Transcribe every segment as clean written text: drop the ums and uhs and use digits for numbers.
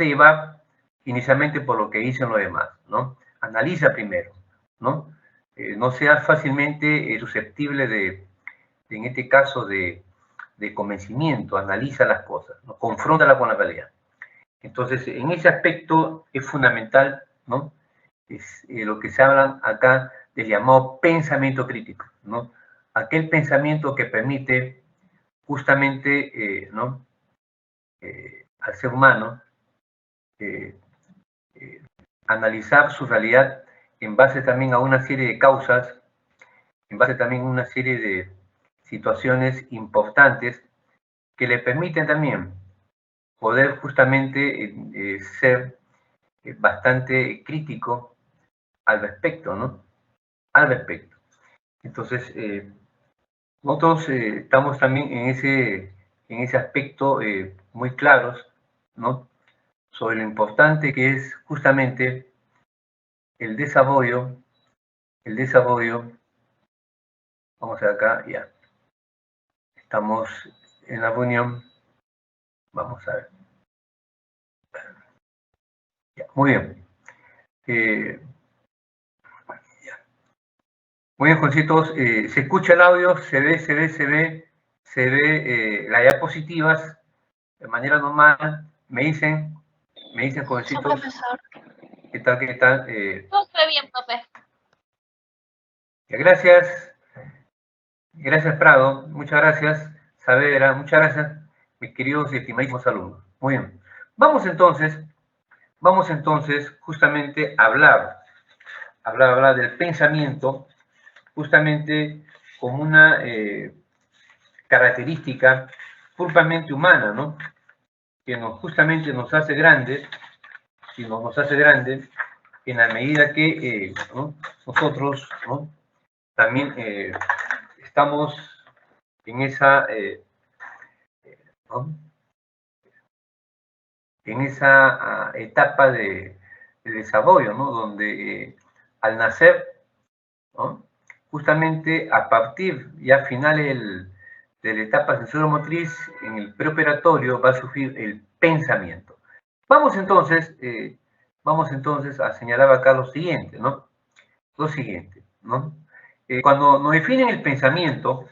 llevar inicialmente por lo que dicen los demás, ¿no? Analiza primero, ¿no? No seas fácilmente susceptible de, en este caso, de convencimiento, analiza las cosas, ¿no? Confróntala con la realidad. Entonces, en ese aspecto es fundamental, ¿no? Es lo que se habla acá del llamado pensamiento crítico, ¿no? Aquel pensamiento que permite justamente, ¿no? Al ser humano analizar su realidad en base también a una serie de causas, en base también a una serie de situaciones importantes que le permiten también poder justamente ser bastante crítico al respecto, ¿no? Al respecto. Entonces, nosotros estamos también en ese aspecto muy claros, ¿no? Sobre lo importante que es justamente el desarrollo, vamos a ver acá, ya, estamos en la reunión, vamos a ver, ya, muy bien. Muy bien, Juancitos, se escucha el audio, se ve las diapositivas de manera normal, me dicen, jovencitos, profesor. ¿qué tal? Todo fue bien, profe. Gracias, Prado, muchas gracias, Saavedra, muchas gracias, mis queridos y estimadísimos alumnos. Muy bien, vamos entonces justamente a hablar del pensamiento, justamente como una característica puramente humana, ¿no? Que justamente nos hace grandes, nos hace grandes en la medida que ¿no? nosotros, ¿no? También estamos en esa, ¿no? En esa etapa de desarrollo, ¿no? Donde al nacer, ¿no? Justamente a partir ya finales de la etapa sensoromotriz, en el preoperatorio va a surgir el pensamiento. Vamos entonces a señalar acá lo siguiente, ¿no? Lo siguiente, ¿no? Cuando nos definen el pensamiento,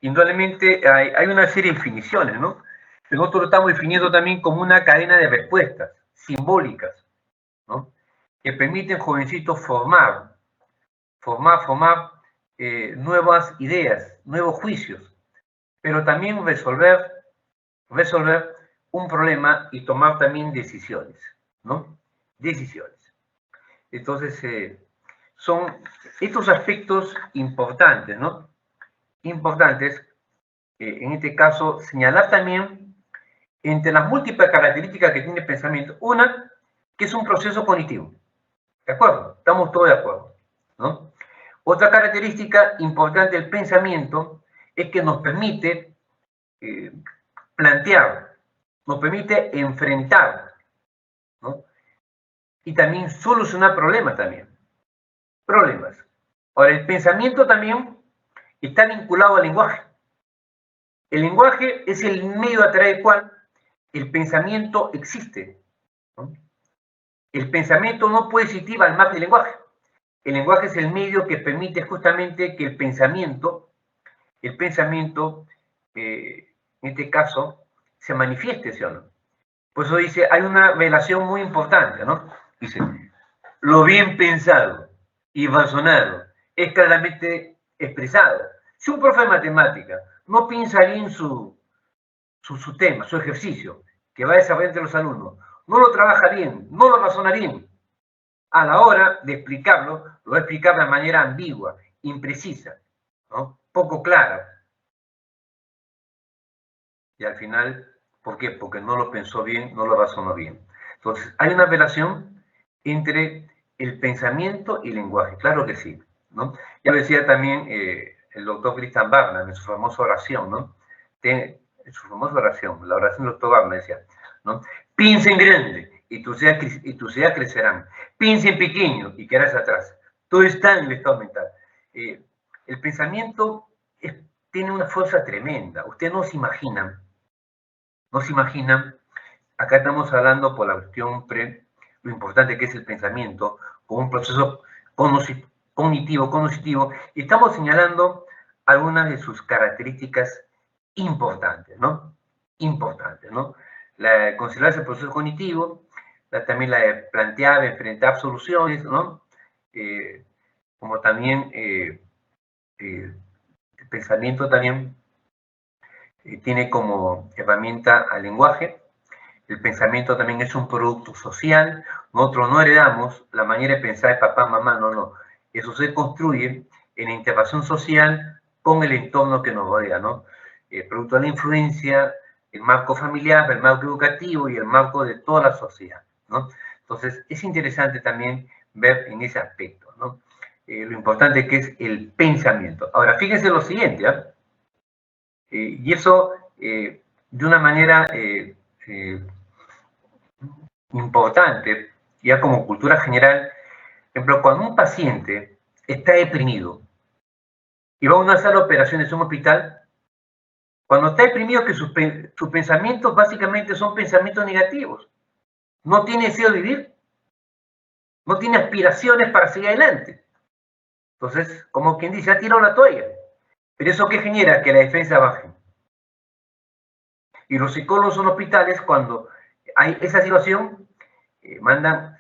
indudablemente hay una serie de definiciones, ¿no? Nosotros lo estamos definiendo también como una cadena de respuestas simbólicas, ¿no? Que permiten, jovencitos, formar nuevas ideas, nuevos juicios, pero también resolver un problema y tomar también decisiones, ¿no? Decisiones. Entonces, son estos aspectos importantes, ¿no? Importantes, en este caso, señalar también entre las múltiples características que tiene el pensamiento, una, que es un proceso cognitivo. ¿De acuerdo? Estamos todos de acuerdo, ¿no? Otra característica importante del pensamiento es que nos permite plantear, nos permite enfrentar, ¿no? Y también solucionar problemas también. Problemas. Ahora, el pensamiento también está vinculado al lenguaje. El lenguaje es el medio a través del cual el pensamiento existe, ¿no? El pensamiento no puede existir al margen del lenguaje. El lenguaje es el medio que permite justamente que el pensamiento, en este caso, se manifieste, ¿sí o no? Por eso dice, hay una relación muy importante, ¿no? Dice, lo bien pensado y razonado es claramente expresado. Si un profe de matemática no piensa bien su tema, su ejercicio, que va a desarrollar entre los alumnos, no lo trabaja bien, no lo razona bien, a la hora de explicarlo, lo va a explicar de manera ambigua, imprecisa, ¿no? Poco clara. Y al final, ¿por qué? Porque no lo pensó bien, no lo razonó bien. Entonces, hay una relación entre el pensamiento y el lenguaje, claro que sí, ¿no? Ya lo decía también el doctor Christian Barnard en su famosa oración, ¿no? En su famosa oración, la oración del doctor Barnard decía, ¿no? Piensa en grande y tus ideas crecerán. Piensa en pequeño y quedarás atrás. Todo está en el estado mental. El pensamiento tiene una fuerza tremenda. Ustedes no se imaginan acá estamos hablando por la cuestión lo importante que es el pensamiento, como un proceso cognitivo, y estamos señalando algunas de sus características importantes, ¿no? Importantes, ¿no? Considerarse el proceso cognitivo, también la de plantear, enfrentar soluciones, ¿no? Como también el pensamiento también tiene como herramienta al lenguaje. El pensamiento también es un producto social. Nosotros no heredamos la manera de pensar de papá, mamá, no. Eso se construye en la interacción social con el entorno que nos rodea, ¿no? Producto de la influencia, el marco familiar, el marco educativo y el marco de toda la sociedad, ¿no? Entonces, es interesante también ver en ese aspecto, ¿no? Lo importante que es el pensamiento. Ahora, fíjense lo siguiente, ¿eh? Y eso, de una manera importante, ya como cultura general, por ejemplo, cuando un paciente está deprimido y va a una sala de operaciones en un hospital, cuando está deprimido que sus pensamientos básicamente son pensamientos negativos. No tiene deseo de vivir, no tiene aspiraciones para seguir adelante. Entonces, como quien dice, ha tirado la toalla. Pero eso que genera que la defensa baje. Y los psicólogos en hospitales, cuando hay esa situación, mandan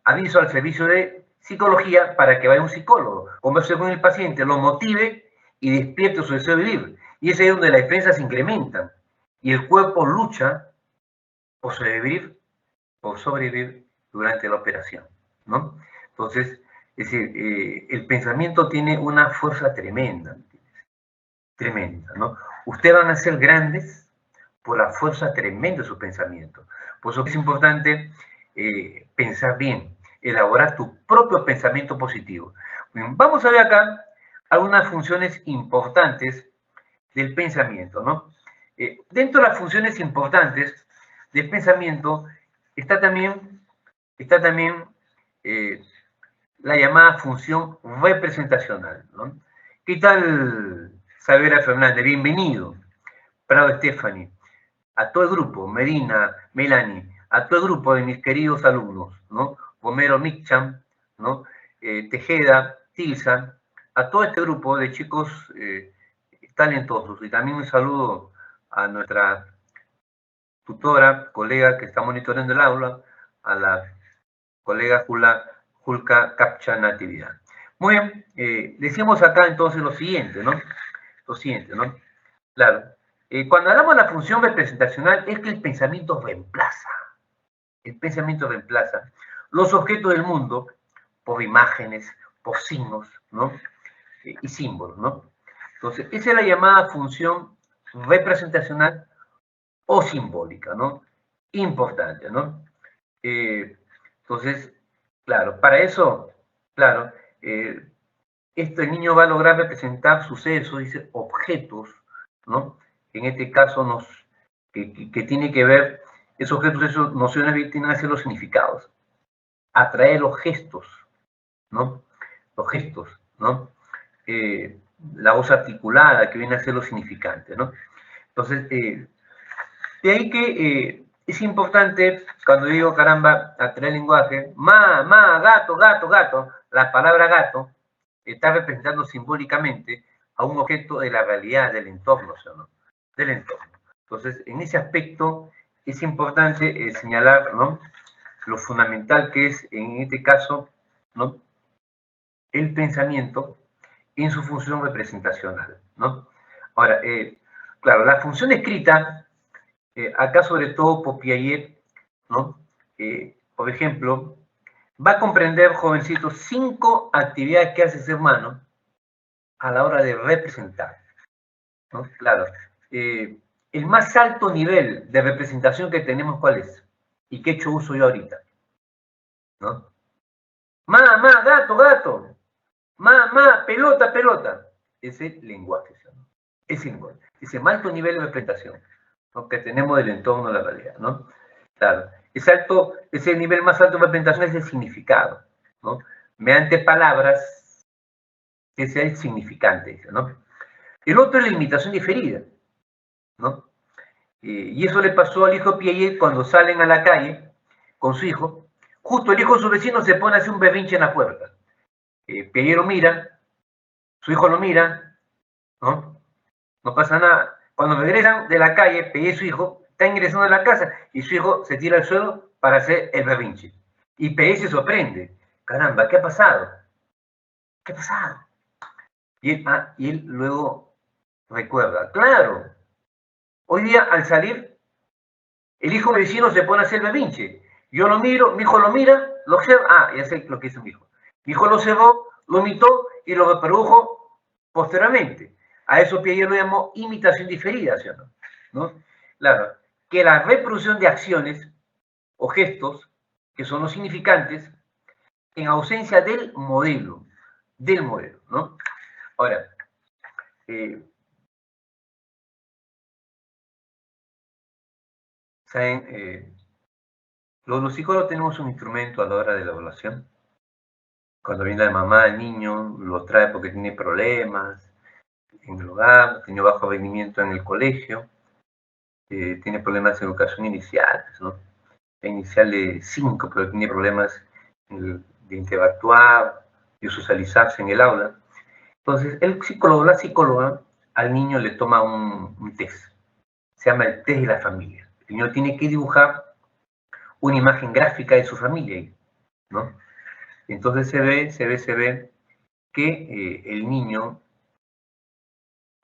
aviso al servicio de psicología para que vaya un psicólogo, converse con el paciente, lo motive y despierte su deseo de vivir. Y es ahí donde las defensas se incrementan y el cuerpo lucha por sobrevivir durante la operación, ¿no? Entonces, es decir, el pensamiento tiene una fuerza tremenda, ¿no? Ustedes van a ser grandes por la fuerza tremenda de su pensamiento. Por eso es importante pensar bien, elaborar tu propio pensamiento positivo. Bien, vamos a ver acá algunas funciones importantes del pensamiento, ¿no? Dentro de las funciones importantes del pensamiento está también la llamada función representacional, ¿no? ¿Qué tal, Savera Fernández? Bienvenido. Prado Stephanie, a todo el grupo, Medina, Melanie, a todo el grupo de mis queridos alumnos, ¿no? Romero Micham, ¿no? Tejeda, Tilsa, a todo este grupo de chicos talentosos. Y también un saludo a nuestra tutora, colega que está monitoreando el aula, a la colega Julka Capcha Natividad. Muy bien, decimos acá entonces lo siguiente, ¿no? Lo siguiente, ¿no? Claro. Cuando hablamos de la función representacional es que el pensamiento reemplaza. El pensamiento reemplaza los objetos del mundo por imágenes, por signos, ¿no? Y símbolos, ¿no? Entonces, esa es la llamada función representacional o simbólica, ¿no? Importante, ¿no? Entonces, claro, para eso, claro, el niño va a lograr representar sucesos, dice, objetos, ¿no? En este caso, que tiene que ver, esos objetos, esas nociones tienen que ser los significados, atraer los gestos, ¿no? Los gestos, ¿no? La voz articulada, que viene a ser los significantes, ¿no? Entonces, de ahí que es importante, cuando digo, caramba, atraer el lenguaje, gato, la palabra gato está representando simbólicamente a un objeto de la realidad, del entorno, ¿no? Del entorno. Entonces, en ese aspecto es importante señalar, ¿no? Lo fundamental que es, en este caso, ¿no? El pensamiento en su función representacional, ¿no? Ahora, claro, la función escrita, acá sobre todo por Piaget, ¿no? Por ejemplo, va a comprender, jovencitos, 5 actividades que hace el ser humano a la hora de representar, ¿no? Claro, el más alto nivel de representación que tenemos, ¿cuál es? ¿Y qué he hecho uso yo ahorita? ¿No? Gato, pelota. Ese lenguaje, ¿no? Ese lenguaje, ese más alto nivel de representación, ¿no? Que tenemos del entorno de la realidad, ¿no? Claro, ese nivel más alto de representación es el significado, ¿no? Mediante palabras, que sea el significante, ¿no? El otro es la imitación diferida, ¿no? Y eso le pasó al hijo Piaget cuando salen a la calle con su hijo. Justo el hijo de su vecino se pone a hacer un berrinche en la puerta. Piaget lo mira, su hijo lo mira, ¿no? No pasa nada. Cuando regresan de la calle, Piaget y su hijo están ingresando a la casa y su hijo se tira al suelo para hacer el berrinche. Y Piaget se sorprende. Caramba, ¿qué ha pasado? ¿Qué ha pasado? Y él luego recuerda, claro, hoy día al salir, el hijo vecino se pone a hacer berrinche. Yo lo miro, mi hijo lo mira, lo observa, ya sé lo que hizo mi hijo. Mi hijo lo observó, lo imitó y lo reprodujo posteriormente. A eso Piaget lo llamó imitación diferida, ¿sí o no? ¿No? Claro, que la reproducción de acciones o gestos, que son los significantes, en ausencia del modelo, ¿no? Ahora, ¿saben? Los psicólogos tenemos un instrumento a la hora de la evaluación. Cuando viene la mamá del niño, lo trae porque tiene problemas en el hogar, tiene bajo rendimiento en el colegio, tiene problemas en educación inicial, ¿no? Inicial de 5, pero tiene problemas de interactuar, de socializarse en el aula. Entonces, el psicólogo, la psicóloga, al niño le toma un test. Se llama el test de la familia. El niño tiene que dibujar una imagen gráfica de su familia, ¿no? Entonces se ve que el niño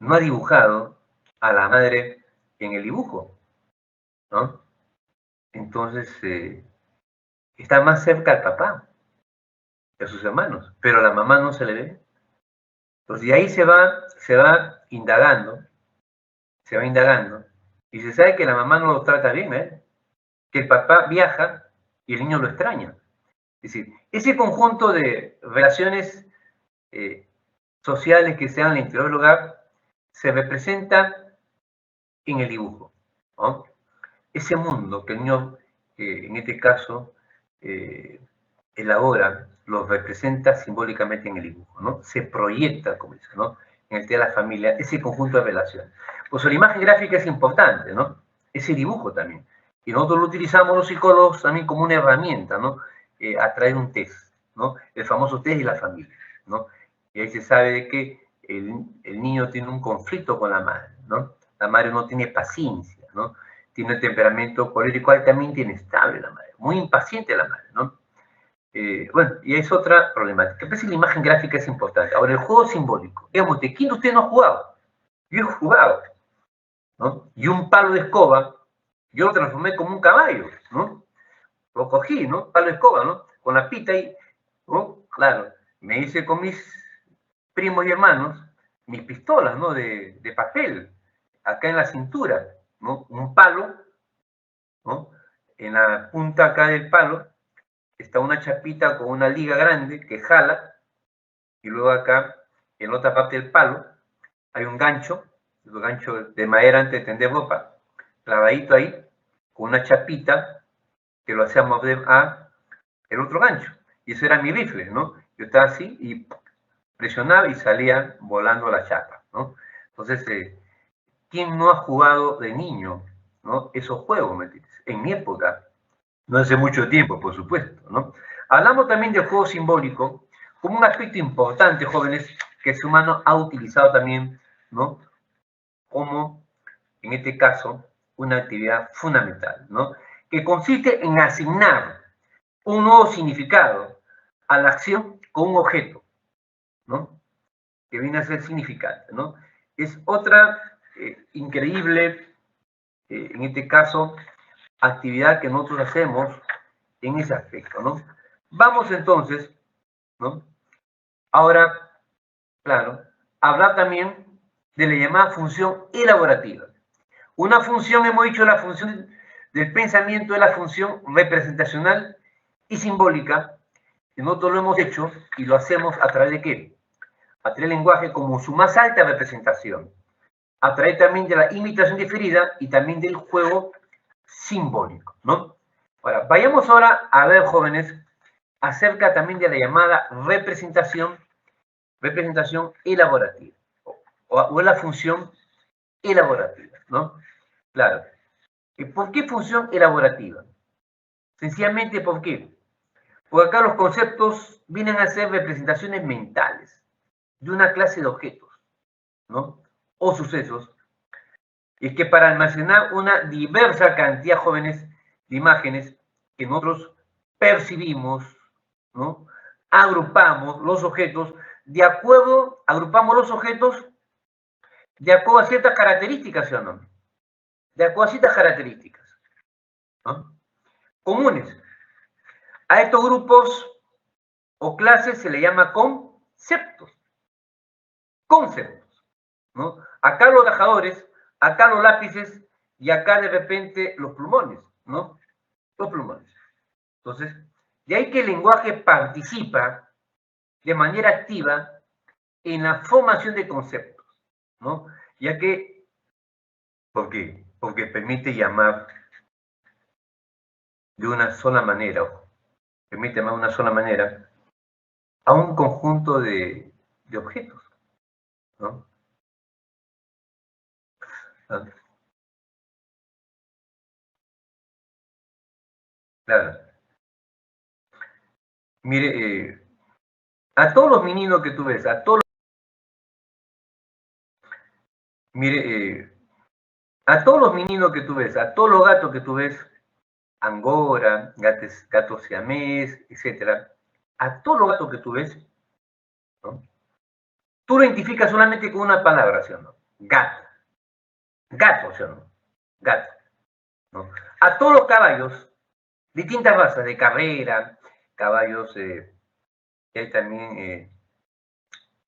no ha dibujado a la madre en el dibujo, ¿no? Entonces está más cerca al papá que a sus hermanos, pero a la mamá no se le ve. Entonces de ahí se va indagando, y se sabe que la mamá no lo trata bien, que el papá viaja y el niño lo extraña. Es decir, ese conjunto de relaciones sociales que se dan al interior del hogar se representa en el dibujo, ¿no? Ese mundo que el niño, en este caso, elabora, lo representa simbólicamente en el dibujo, ¿no? Se proyecta, como dice, ¿no? En el tema de la familia, ese conjunto de relaciones. Pues la imagen gráfica es importante, ¿no? Ese dibujo también. Y nosotros lo utilizamos los psicólogos también como una herramienta, ¿no? A través de un test, ¿no? El famoso test de la familia, ¿no? Y ahí se sabe de que el niño tiene un conflicto con la madre, ¿no? La madre no tiene paciencia, ¿no? Tiene un temperamento colérico altamente inestable la madre, muy impaciente la madre, ¿no? Bueno, y es otra problemática. A veces la imagen gráfica es importante. Ahora, el juego simbólico. Digamos, ¿de quién usted no ha jugado? Yo he jugado, ¿no? Y un palo de escoba, yo lo transformé como un caballo, ¿no? Lo cogí, ¿no? Palo de escoba, ¿no? Con la pita y, ¿no? Claro, me hice con mis primos y hermanos mis pistolas, ¿no? De papel, acá en la cintura, ¿no? Un palo, ¿no? En la punta acá del palo está una chapita con una liga grande que jala, y luego acá, en otra parte del palo, hay un gancho de madera antes de tender ropa, clavadito ahí, con una chapita que lo hacía mover a el otro gancho. Y eso era mi rifle, ¿no? Yo estaba así y presionaba y salía volando la chapa, ¿no? Entonces, ¿quién no ha jugado de niño, ¿no? Esos juegos, ¿me entiendes? En mi época, no hace mucho tiempo, por supuesto, ¿no? Hablamos también del juego simbólico como un aspecto importante, jóvenes, que el ser humano ha utilizado también, ¿no? Como, en este caso, una actividad fundamental, ¿no? Que consiste en asignar un nuevo significado a la acción con un objeto, ¿no? Que viene a ser significante, ¿no? Es otra increíble, en este caso, actividad que nosotros hacemos en ese aspecto, ¿no? Vamos entonces, ¿no? Ahora, claro, hablar también de la llamada función elaborativa. Una función, hemos dicho, la función del pensamiento es la función representacional y simbólica, que nosotros lo hemos hecho y lo hacemos a través de ¿qué? A través del lenguaje como su más alta representación, a través también de la imitación diferida y también del juego simbólico, ¿no? Ahora, vayamos ahora a ver, jóvenes, acerca también de la llamada representación elaborativa, o la función elaborativa, ¿no? Claro, ¿Por qué función elaborativa? Sencillamente, ¿por qué? Porque acá los conceptos vienen a ser representaciones mentales de una clase de objetos, ¿no? O sucesos. Y que para almacenar una diversa cantidad, jóvenes, de imágenes que nosotros percibimos, ¿no? Agrupamos los objetos agrupamos los objetos de acuerdo a ciertas características, ¿sí o no? De acuerdo a ciertas características, ¿no? Comunes. A estos grupos o clases se le llama conceptos. Conceptos, ¿no? Acá los rajadores, acá los lápices y acá de repente los plumones, ¿no? Los plumones. Entonces, de ahí que el lenguaje participa de manera activa en la formación de conceptos, ¿no? Ya que, ¿por qué? Porque permite llamar de una sola manera, permite llamar de una sola manera a un conjunto de objetos, ¿no? Claro. Mire, a todos los meninos que tú ves, mire, a todos los meninos que tú ves, a todos los gatos que tú ves, angora, gatos siamés, etc., a todos los gatos que tú ves, ¿no? Tú lo identificas solamente con una palabra, ¿sí o no? Gato. Gato, ¿sí o no? Gato, ¿no? A todos los caballos, distintas razas de carrera, caballos que hay también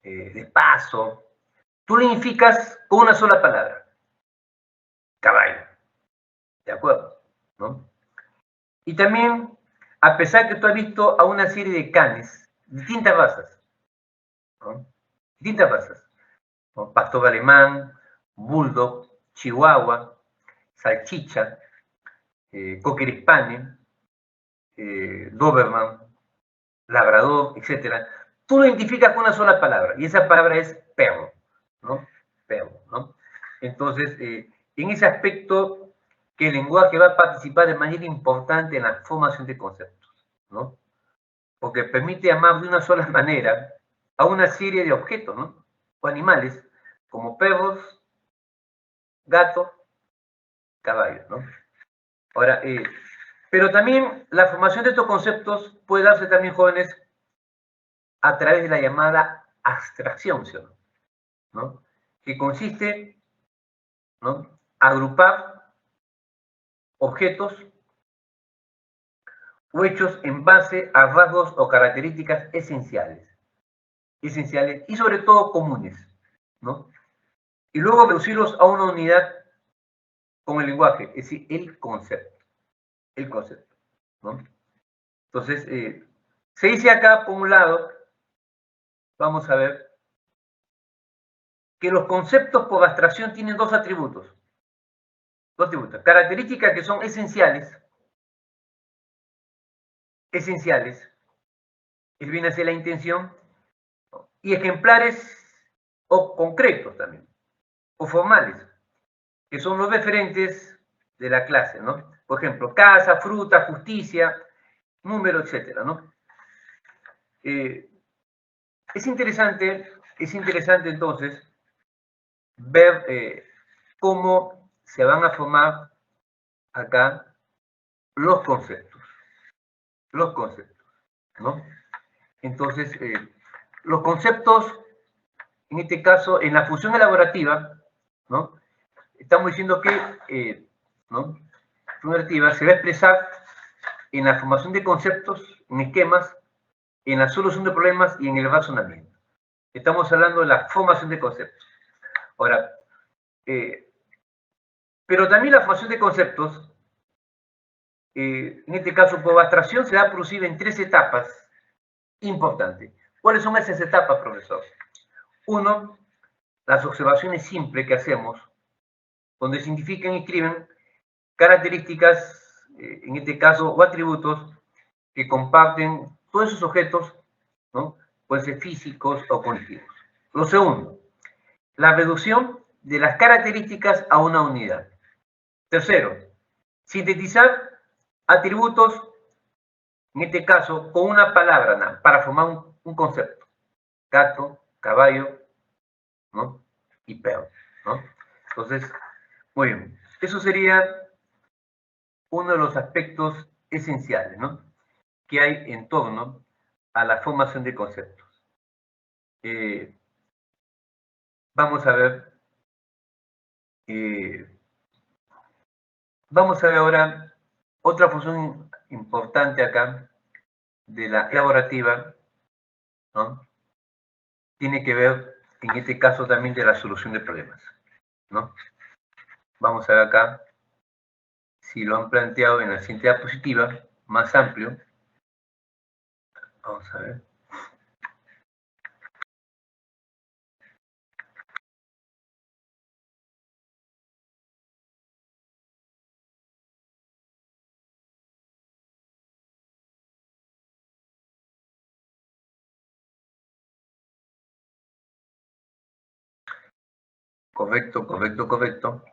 de paso, tú lo identificas con una sola palabra. Caballo. ¿De acuerdo? ¿No? Y también, a pesar que tú has visto a una serie de canes, distintas razas, ¿no? Distintas razas, ¿no? Pastor alemán, bulldog, chihuahua, salchicha, cocker spaniel, doberman, labrador, etc. Tú lo identificas con una sola palabra, y esa palabra es perro, ¿no? Perro, ¿no? Entonces, en ese aspecto, que el lenguaje va a participar de manera importante en la formación de conceptos, ¿no? Porque permite llamar de una sola manera a una serie de objetos, ¿no? O animales, como perros, gatos, caballos, ¿no? Ahora, pero también la formación de estos conceptos puede darse también, jóvenes, a través de la llamada abstracción, ¿sí? ¿No? Que consiste, ¿no?, agrupar objetos o hechos en base a rasgos o características esenciales y sobre todo comunes, ¿no? Y luego reducirlos a una unidad con el lenguaje, es decir, el concepto, ¿no? Entonces, se dice acá, por un lado, vamos a ver, que los conceptos por abstracción tienen dos atributos, características que son esenciales, que viene a ser la intención, y ejemplares o concretos también, o formales, que son los referentes de la clase, ¿no? Por ejemplo, casa, fruta, justicia, número, etcétera, ¿no? Es interesante entonces ver cómo se van a formar acá los conceptos, ¿no? Entonces, los conceptos, en este caso, en la función elaborativa, ¿no? Estamos diciendo que, ¿no?, la función elaborativa se va a expresar en la formación de conceptos, en esquemas, en la solución de problemas y en el razonamiento. Estamos hablando de la formación de conceptos. Ahora, pero también la formación de conceptos, en este caso por abstracción, se va a producir en 3 etapas importantes. ¿Cuáles son esas etapas, profesor? Uno, las observaciones simples que hacemos, donde se identifican y escriben características, en este caso, o atributos que comparten todos esos objetos, ¿no? Pueden ser físicos o cognitivos. Lo segundo, la reducción de las características a una unidad. Tercero, Sintetizar atributos, en este caso, con una palabra para formar un concepto. Gato, caballo, ¿no? Y perro, ¿no? Entonces, muy bien. Eso sería uno de los aspectos esenciales, ¿no? Que hay en torno a la formación de conceptos. Vamos a ver ahora otra función importante acá de la elaborativa, ¿no? Tiene que ver, en este caso, también de la solución de problemas, ¿no? Vamos a ver acá si lo han planteado en la siguiente diapositiva, más amplio. Vamos a ver. Correcto, correcto, correcto.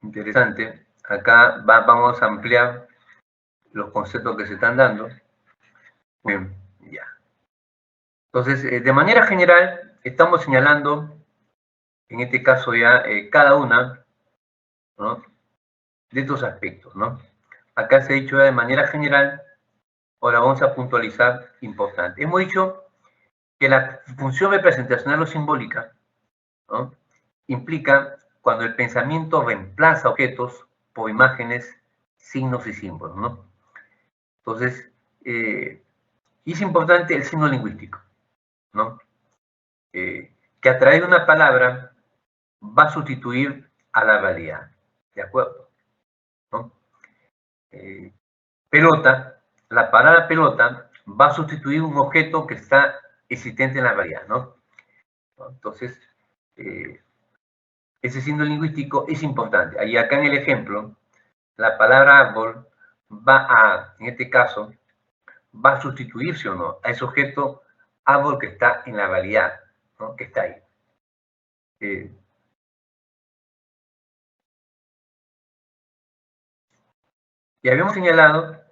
Interesante. Acá vamos a ampliar los conceptos que se están dando. Bien, ya. Entonces, de manera general, estamos señalando, en este caso ya, cada una, ¿no?, de estos aspectos, ¿no? Acá se ha dicho ya de manera general, ahora vamos a puntualizar importante. Hemos dicho que la función representacional o simbólica, ¿no?, implica cuando el pensamiento reemplaza objetos por imágenes, signos y símbolos, ¿no? Entonces, es importante el signo lingüístico, ¿no? Que a través de una palabra va a sustituir a la realidad, ¿de acuerdo? ¿No? Pelota, la palabra pelota va a sustituir un objeto que está existente en la realidad, ¿no? Entonces, ese signo lingüístico es importante. Ahí acá en el ejemplo, la palabra árbol va en este caso, va a sustituirse o no a ese objeto árbol que está en la realidad, ¿no?, que está ahí. Y habíamos señalado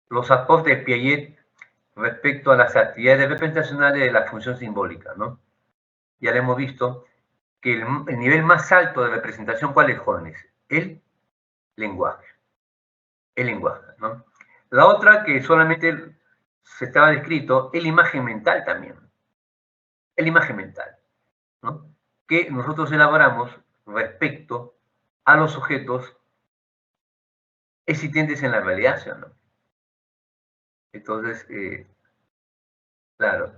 los aportes de Piaget respecto a las actividades representacionales de la función simbólica, ¿no? Ya le hemos visto que el nivel más alto de representación, ¿cuál es, jóvenes? El lenguaje. El lenguaje, ¿no? La otra, que solamente se estaba descrito, es la imagen mental también. Es la imagen mental, ¿no?, que nosotros elaboramos respecto a los sujetos existentes en la realidad, ¿sí o no? Entonces, claro,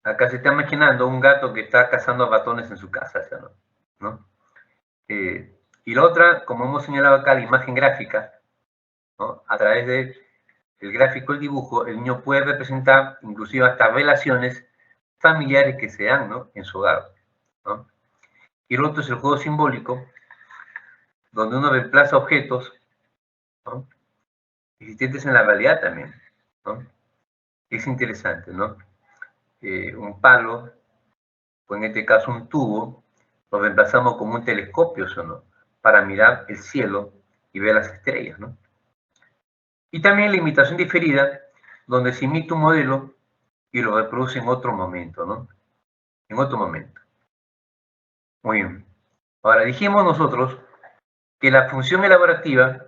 acá se está imaginando un gato que está cazando ratones en su casa, ¿sí o no? ¿No? Y la otra, como hemos señalado acá, la imagen gráfica, ¿no? A través del gráfico, el dibujo, el niño puede representar inclusive hasta relaciones familiares que se dan, ¿no?, en su hogar, ¿no? Y el otro es el juego simbólico, donde uno reemplaza objetos, ¿no?, existentes en la realidad también, ¿no? Es interesante, ¿no? Un palo, o en este caso un tubo, lo reemplazamos como un telescopio, ¿sí o no?, para mirar el cielo y ver las estrellas, ¿no? Y también la imitación diferida, donde se imita un modelo y lo reproduce en otro momento, ¿no? En otro momento. Muy bien. Ahora, dijimos nosotros que la función elaborativa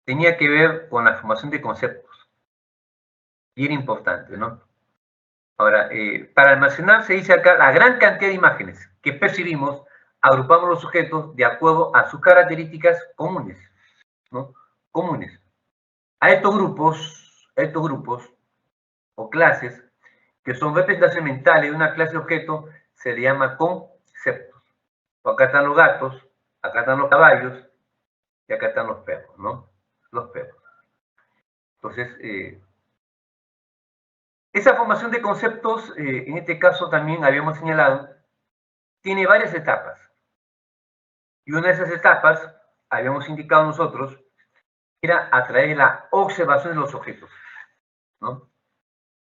tenía que ver con la formación de conceptos. Y era importante, ¿no? Ahora, para almacenar, se dice acá, la gran cantidad de imágenes que percibimos, agrupamos los sujetos de acuerdo a sus características comunes, ¿no? Comunes. A estos grupos o clases, que son representaciones mentales de una clase de objeto, se le llama conceptos. Acá están los gatos, acá están los caballos, y acá están los perros, ¿no? Los perros. Entonces, esa formación de conceptos, en este caso también habíamos señalado, tiene varias etapas. Y una de esas etapas, habíamos indicado nosotros, era a través de la observación de los objetos, ¿no?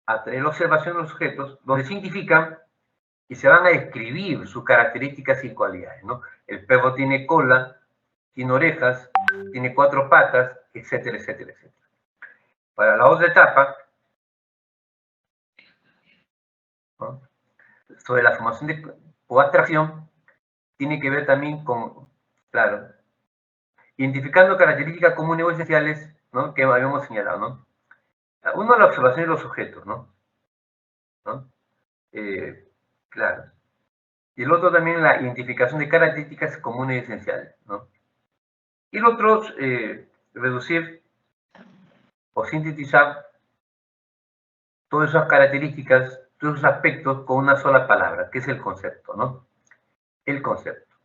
A través de la observación de los objetos, donde se identifican y se van a describir sus características y cualidades, ¿no? El perro tiene cola, tiene orejas, tiene 4 patas, etcétera, etcétera, etcétera. Para la otra etapa, ¿no?, sobre la formación o abstracción, tiene que ver también con, claro, identificando características comunes o esenciales, ¿no?, que habíamos señalado, ¿no? Uno, la observación de los objetos, ¿no? ¿No? Claro. Y el otro también la identificación de características comunes y esenciales, ¿no? Y el otro, reducir o sintetizar todas esas características, todos esos aspectos con una sola palabra, que es el concepto, ¿no? El concepto.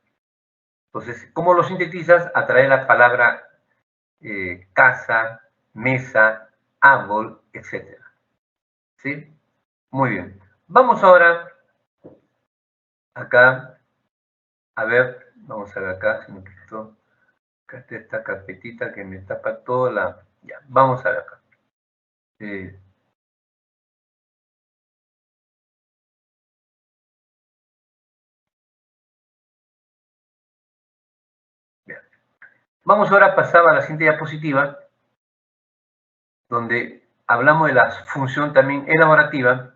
Entonces, ¿cómo lo sintetizas? A través de la palabra casa, mesa, árbol, etc. ¿Sí? Muy bien. Vamos ahora acá a ver, vamos a ver acá, si me quito esta carpetita que me tapa toda la... Ya, vamos a ver acá. Bien. Vamos ahora a pasar a la siguiente diapositiva, donde hablamos de la función también elaborativa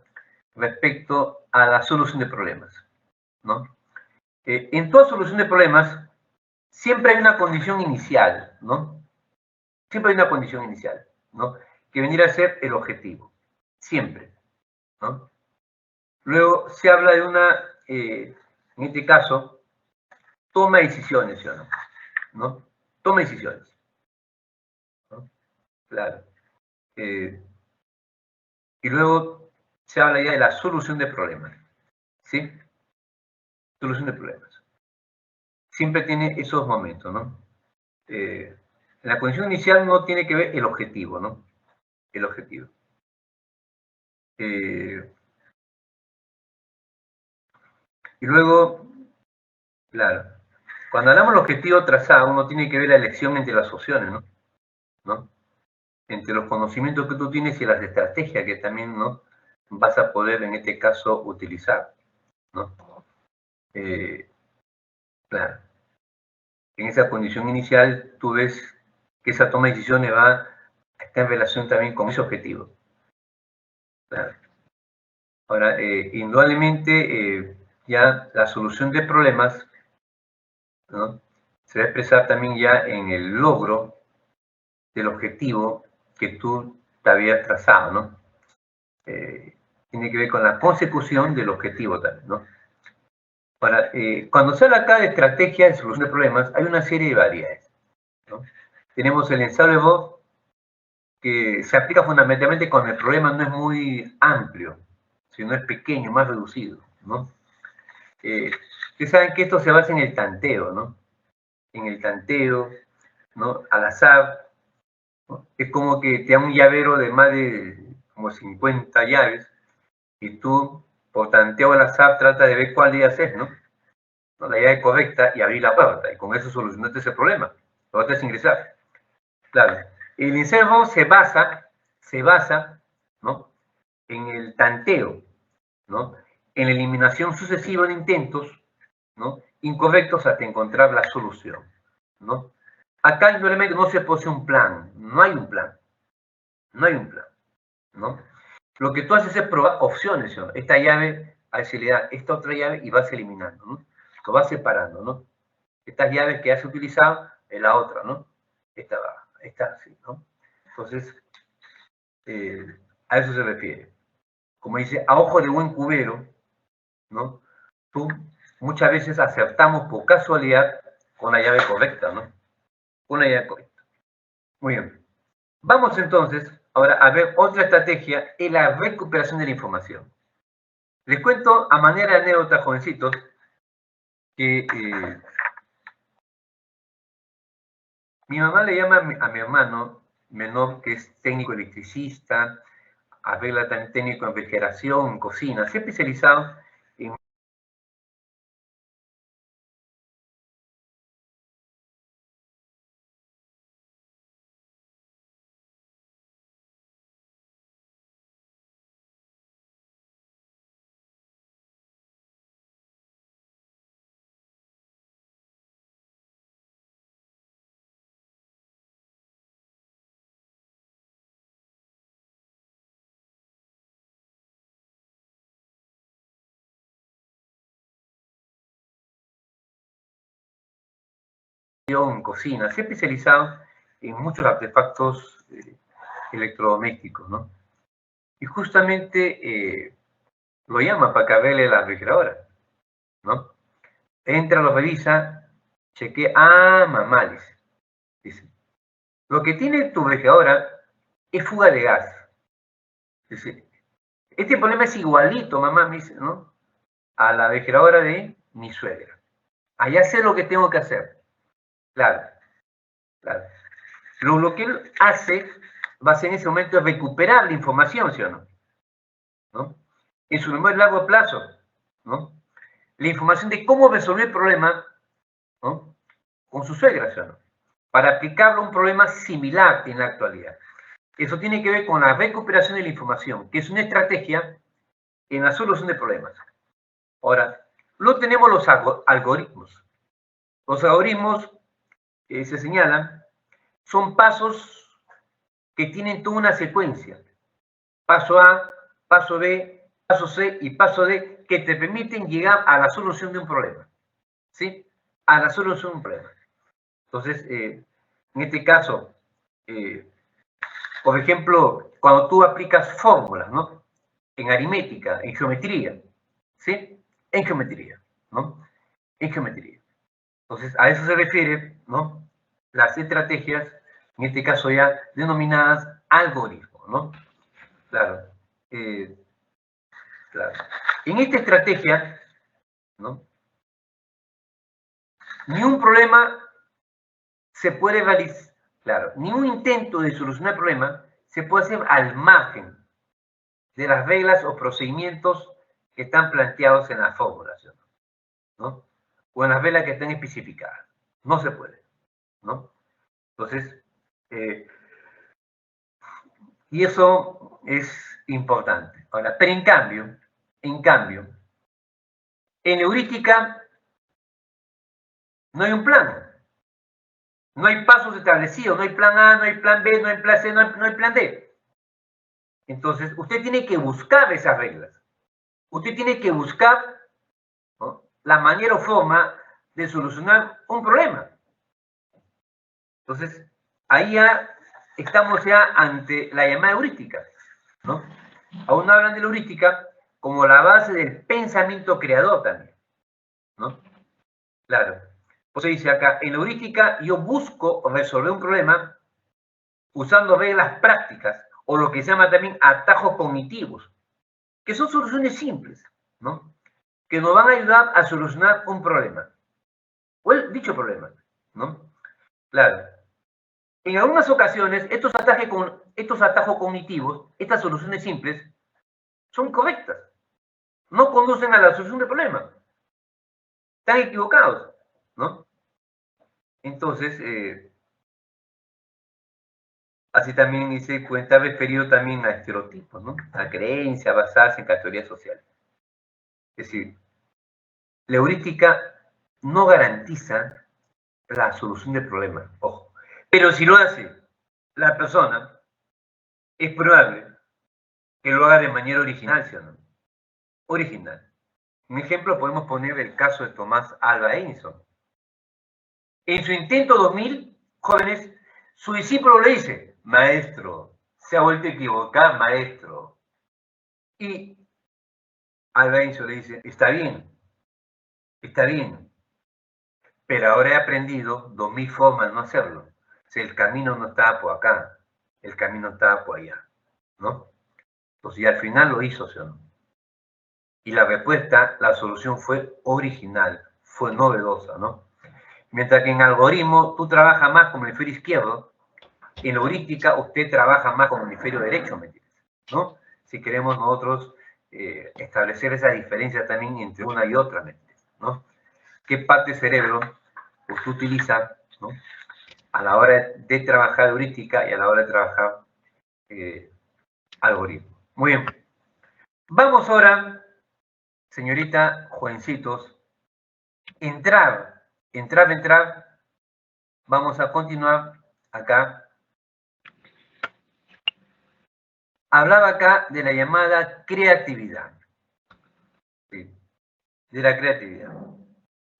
respecto a la solución de problemas, ¿no? En toda solución de problemas siempre hay una condición inicial, ¿no? Siempre hay una condición inicial, ¿no? Que venir a ser el objetivo, siempre, ¿no? Luego se habla de una, en este caso, toma de decisiones, ¿sí o no? ¿No? Toma de decisiones, ¿no? Claro. Y luego se habla ya de la solución de problemas, ¿sí? Solución de problemas. Siempre tiene esos momentos, ¿no? La condición inicial no tiene que ver el objetivo, ¿no? El objetivo. Y luego, claro, cuando hablamos del objetivo trazado, uno tiene que ver la elección entre las opciones, ¿no? ¿No? Entre los conocimientos que tú tienes y las estrategias que también, ¿no?, vas a poder, en este caso, utilizar, ¿no? Claro. En esa condición inicial, tú ves que esa toma de decisiones está en relación también con ese objetivo. Claro. Ahora, indudablemente, ya la solución de problemas, ¿no?, se va a expresar también ya en el logro del objetivo que tú te habías trazado, ¿no? Tiene que ver con la consecución del objetivo también, ¿no? Ahora, cuando se habla acá de estrategia de solución de problemas, hay una serie de variedades, ¿no? Tenemos el ensayo de Bob, que se aplica fundamentalmente cuando el problema no es muy amplio, sino es pequeño, más reducido, ¿no? Ustedes saben que esto se basa en el tanteo, ¿no? En el tanteo, ¿no? Al azar, ¿no? Es como que te da un llavero de más de como 50 llaves y tú, por tanteo al azar, tratas de ver cuál de ellas es, ¿no? ¿No? La llave correcta y abrir la puerta, y con eso solucionaste ese problema. Lo vas a ingresar. Claro. El ensayo se basa, ¿no?, en el tanteo, ¿no?, en la eliminación sucesiva de intentos, ¿no?, incorrectos hasta encontrar la solución, ¿no? Acá indudablemente no se posee un plan, no hay un plan, no hay un plan, ¿no? Lo que tú haces es probar opciones, ¿no? Esta llave, a ver si le da esta otra llave y vas eliminando, ¿no? Lo vas separando, ¿no? Estas llaves que has utilizado en la otra, ¿no? Esta así, ¿no? Entonces, a eso se refiere. Como dice, a ojo de buen cubero, ¿no? Tú muchas veces acertamos por casualidad con la llave correcta, ¿no? Con la llave correcta. Muy bien. Vamos entonces ahora a ver otra estrategia en la recuperación de la información. Les cuento a manera de anécdota, jovencitos, que mi mamá le llama a mi hermano menor, que es técnico electricista, arregla también técnico en refrigeración, cocina, se ha especializado en en cocina, se ha especializado en muchos artefactos electrodomésticos, ¿no? Y justamente lo llama para que arregle la refrigeradora, ¿no? Entra, lo revisa, chequea, mamá, dice, lo que tiene tu refrigeradora es fuga de gas. Dice, este problema es igualito, mamá, me dice, ¿no? A la refrigeradora de mi suegra. Allá sé lo que tengo que hacer. Claro, claro. Lo que él hace, va a ser en ese momento recuperar la información, ¿sí o no? ¿No? En su memoria a largo plazo, ¿no? La información de cómo resolver el problema, ¿no? Con su suegra, ¿sí o no? Para aplicarlo a un problema similar en la actualidad. Eso tiene que ver con la recuperación de la información, que es una estrategia en la solución de problemas. Ahora, luego tenemos los algoritmos. Los algoritmos se señalan, son pasos que tienen toda una secuencia. Paso A, paso B, paso C y paso D, que te permiten llegar a la solución de un problema. ¿Sí? A la solución de un problema. Entonces, en este caso, por ejemplo, cuando tú aplicas fórmulas, ¿no? En aritmética, en geometría, ¿sí? En geometría, ¿no? En geometría. Entonces, a eso se refiere, ¿no? Las estrategias, en este caso ya denominadas algoritmos, ¿no? Claro. Claro. En esta estrategia, ¿no? Ni un problema se puede realizar, claro, ningún intento de solucionar el problema se puede hacer al margen de las reglas o procedimientos que están planteados en la formulación, ¿no? O en las reglas que están especificadas. No se puede, ¿no? Entonces, y eso es importante. Ahora, pero en cambio, en heurística no hay un plan. No hay pasos establecidos, no hay plan A, no hay plan B, no hay plan C, no hay plan D. Entonces, usted tiene que buscar esas reglas. Usted tiene que buscar, ¿no?, la manera o forma de solucionar un problema. Entonces, ahí ya estamos ya ante la llamada heurística, ¿no? Aún hablan de la heurística como la base del pensamiento creador también, ¿no? Claro. Por eso dice acá, en la heurística yo busco resolver un problema usando reglas prácticas o lo que se llama también atajos cognitivos, que son soluciones simples, ¿no? Que nos van a ayudar a solucionar un problema, o dicho problema, ¿no? Claro. En algunas ocasiones, estos atajos cognitivos, estas soluciones simples, son correctas, no conducen a la solución del problema. Están equivocados, ¿no? Entonces, así también dice, cuenta referido también a estereotipos, ¿no? A creencias basadas en categorías sociales. Es decir, la heurística no garantiza la solución del problema, ojo. Pero si lo hace la persona, es probable que lo haga de manera original, ¿sí o no? Original. Un ejemplo podemos poner el caso de Tomás Alva Edison. En su intento 2000, jóvenes, su discípulo le dice, maestro, se ha vuelto a equivocar, maestro. Y Alva Edison le dice, está bien, pero ahora he aprendido 2000 formas de no hacerlo. O sea, el camino no estaba por acá, el camino estaba por allá, ¿no? Entonces, y al final lo hizo, ¿sí o no? Y la respuesta, la solución fue original, fue novedosa, ¿no? Mientras que en algoritmo tú trabajas más con el hemisferio izquierdo, en heurística usted trabaja más con el hemisferio derecho, ¿me entiendes? ¿No? Si queremos nosotros establecer esa diferencia también entre una y otra, ¿me entiendes? ¿No? ¿Qué parte del cerebro usted utiliza, ¿no?, a la hora de trabajar heurística y a la hora de trabajar algoritmo? Muy bien. Vamos ahora, señorita, jovencitos, entrar. Vamos a continuar acá. Hablaba acá de la llamada creatividad. ¿Sí? De la creatividad.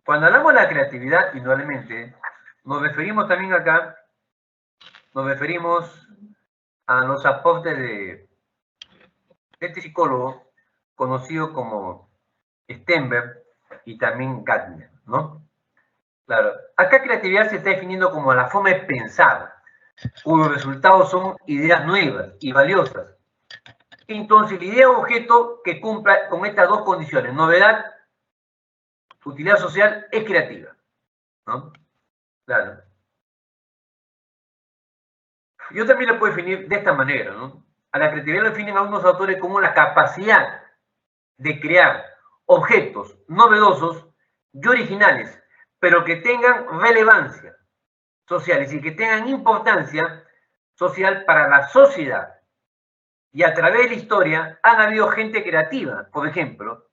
Cuando hablamos de la creatividad, indudablemente, Nos referimos también acá, nos referimos a los aportes de este psicólogo conocido como Stenberg y también Gardner, ¿no? Claro, acá creatividad se está definiendo como la forma de pensar, cuyos resultados son ideas nuevas y valiosas. Entonces, la idea o objeto que cumpla con estas dos condiciones, novedad, utilidad social, es creativa, ¿no? Claro. Yo también lo puedo definir de esta manera, ¿no? A la creatividad lo definen algunos autores como la capacidad de crear objetos novedosos y originales, pero que tengan relevancia social, es decir, que tengan importancia social para la sociedad. Y a través de la historia han habido gente creativa. Por ejemplo,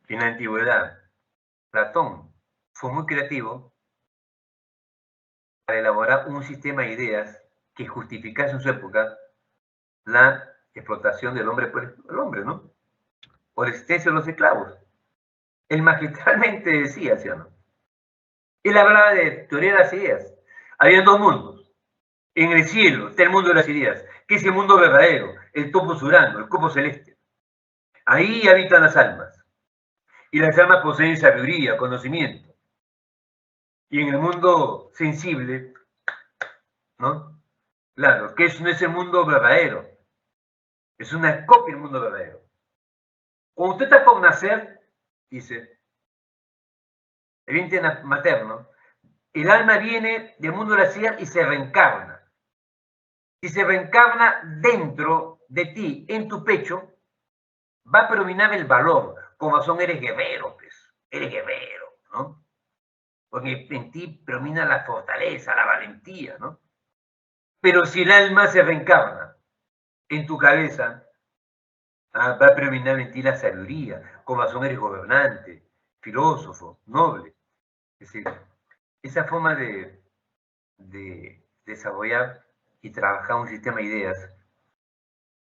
en la antigüedad, Platón fue muy creativo para elaborar un sistema de ideas que justificase en su época la explotación del hombre por el hombre, ¿no? Por la existencia de los esclavos. Él magistralmente decía, ¿sí o no? Él hablaba de teoría de las ideas. Había dos mundos. En el cielo está el mundo de las ideas, que es el mundo verdadero, el topos urano, el copo celeste. Ahí habitan las almas. Y las almas poseen sabiduría, conocimiento. Y en el mundo sensible, ¿no? Claro, que no es el mundo verdadero. Es una copia del mundo verdadero. Cuando usted está por nacer, dice, el vientre materno, el alma viene del mundo de la ideas y se reencarna. Si se reencarna dentro de ti, en tu pecho, va a predominar el valor. Como son, eres guerrero, pues. Eres guerrero, ¿no? Porque en ti predomina la fortaleza, la valentía, ¿no? Pero si el alma se reencarna en tu cabeza, va a predominar en ti la sabiduría. Como son, eres gobernante, filósofo, noble. Es decir, esa forma de desarrollar y trabajar un sistema de ideas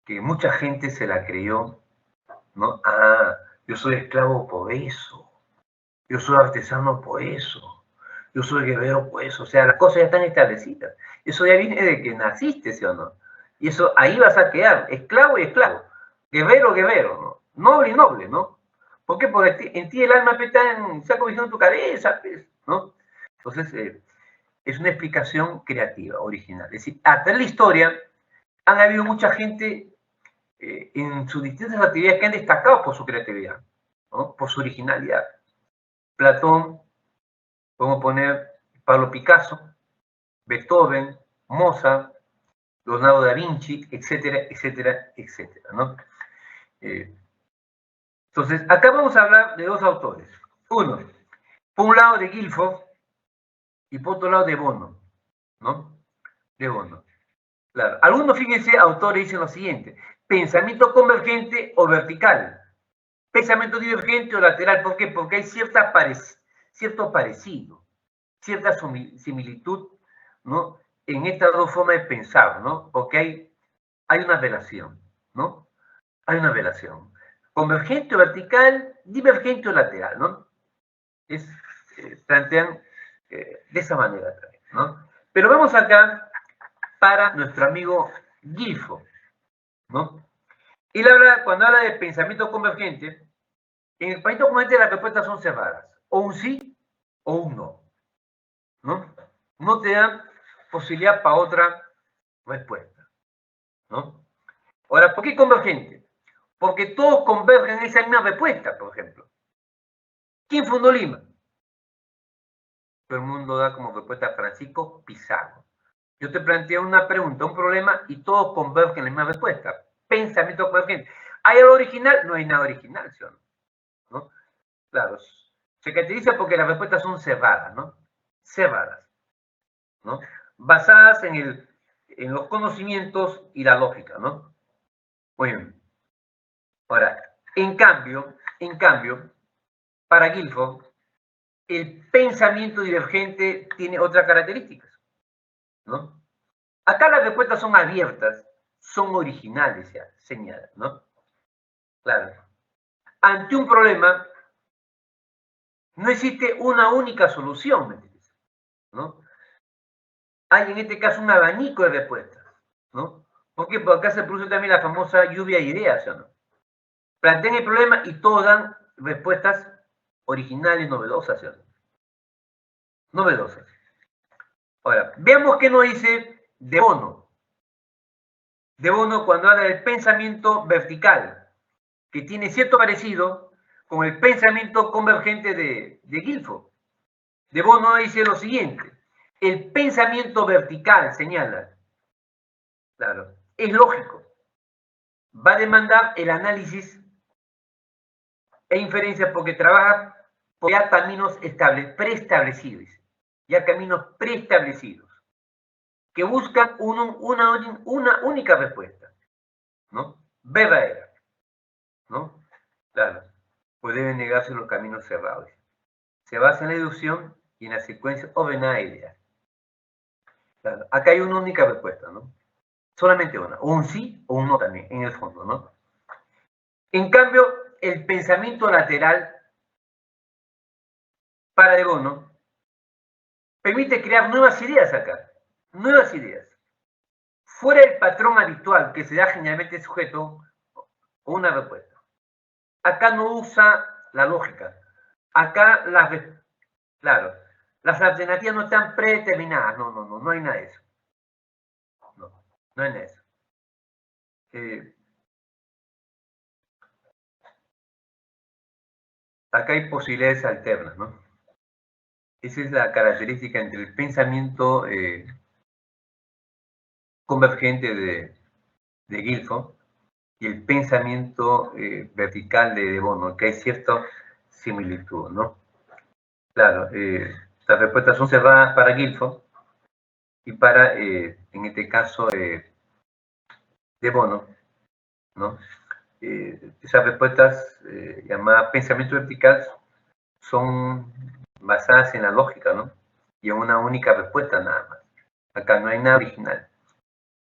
que mucha gente se la creyó, ¿no? Ah, yo soy esclavo por eso, yo soy artesano por eso, yo soy guerrero por eso, o sea, las cosas ya están establecidas. Eso ya viene de que naciste, ¿sí o no? Y eso ahí vas a quedar, esclavo y esclavo, guerrero, guerrero, ¿no? Noble y noble, ¿no? ¿Por qué? Porque en ti el alma se ha cobijado en tu cabeza, pues, ¿no? Entonces, es una explicación creativa, original. Es decir, hasta en la historia han habido mucha gente en sus distintas actividades que han destacado por su creatividad, ¿no? Por su originalidad. Platón, podemos poner Pablo Picasso, Beethoven, Mozart, Leonardo da Vinci, etcétera, etcétera, etcétera, ¿no? Entonces, acá vamos a hablar de dos autores. Uno, por un lado de Guilford y por otro lado de Bono, ¿no? De Bono. Claro. Algunos, fíjense, autores dicen lo siguiente: pensamiento convergente o vertical, pensamiento divergente o lateral. ¿Por qué? Porque hay cierto parecido, cierta similitud, ¿no? En estas dos formas de pensar, ¿no? Porque hay una relación, ¿no? Hay una relación. Convergente o vertical, divergente o lateral, ¿no? Plantean de esa manera también, ¿no? Pero vamos acá para nuestro amigo Guilford, ¿no? Y cuando habla de pensamiento convergente, en el pensamiento convergente las respuestas son cerradas, o un sí o un no, ¿no? No te dan posibilidad para otra respuesta, ¿no? Ahora, ¿por qué convergente? Porque todos convergen en esa misma respuesta, por ejemplo. ¿Quién fundó Lima? Todo el mundo da como respuesta Francisco Pizarro. Yo te planteo una pregunta, un problema, y todos convergen en la misma respuesta. Pensamiento convergente. ¿Hay algo original? No hay nada original, ¿sí o no? ¿No? Claro, se caracteriza porque las respuestas son cerradas, ¿no? Cerradas, ¿no? Basadas en los conocimientos y la lógica, ¿no? Muy bien. Ahora, en cambio, para Guilford, el pensamiento divergente tiene otras características, ¿no? Acá las respuestas son abiertas, son originales, ya, señala, ¿no? Claro. Ante un problema, no existe una única solución, ¿me entiendes? ¿no? Hay en este caso un abanico de respuestas, ¿no? Porque por acá se produce también la famosa lluvia de ideas, ¿no? Plantean el problema y todos dan respuestas originales, novedosas, ¿no? Novedosas. Ahora, veamos qué nos dice De Bono. De Bono cuando habla del pensamiento vertical, que tiene cierto parecido con el pensamiento convergente de Guilford. De Bono dice lo siguiente: el pensamiento vertical, señala, claro, es lógico, va a demandar el análisis e inferencia porque trabaja por ya caminos preestablecidos, ya caminos preestablecidos, que buscan una única respuesta, ¿no? Verdadera, ¿no? Claro, pues deben negarse los caminos cerrados. Se basa en la deducción y en la secuencia ordenada de ideas. Claro, acá hay una única respuesta, ¿no? Solamente una, o un sí o un no también, en el fondo, ¿no? En cambio, el pensamiento lateral para De Bono permite crear nuevas ideas acá, nuevas ideas, fuera del patrón habitual que se da generalmente sujeto a una respuesta. Acá no usa la lógica, acá claro, las alternativas no están predeterminadas, no hay nada de eso. No hay nada de eso. Acá hay posibilidades alternas, ¿no? Esa es la característica entre el pensamiento convergente de Guilford y el pensamiento vertical de Bono, que hay cierta similitud, ¿no? Claro, las respuestas son cerradas para Guilford y para, en este caso, de Bono, ¿no? Esas respuestas llamadas pensamiento vertical son basadas en la lógica, ¿no? Y en una única respuesta nada más. Acá no hay nada original,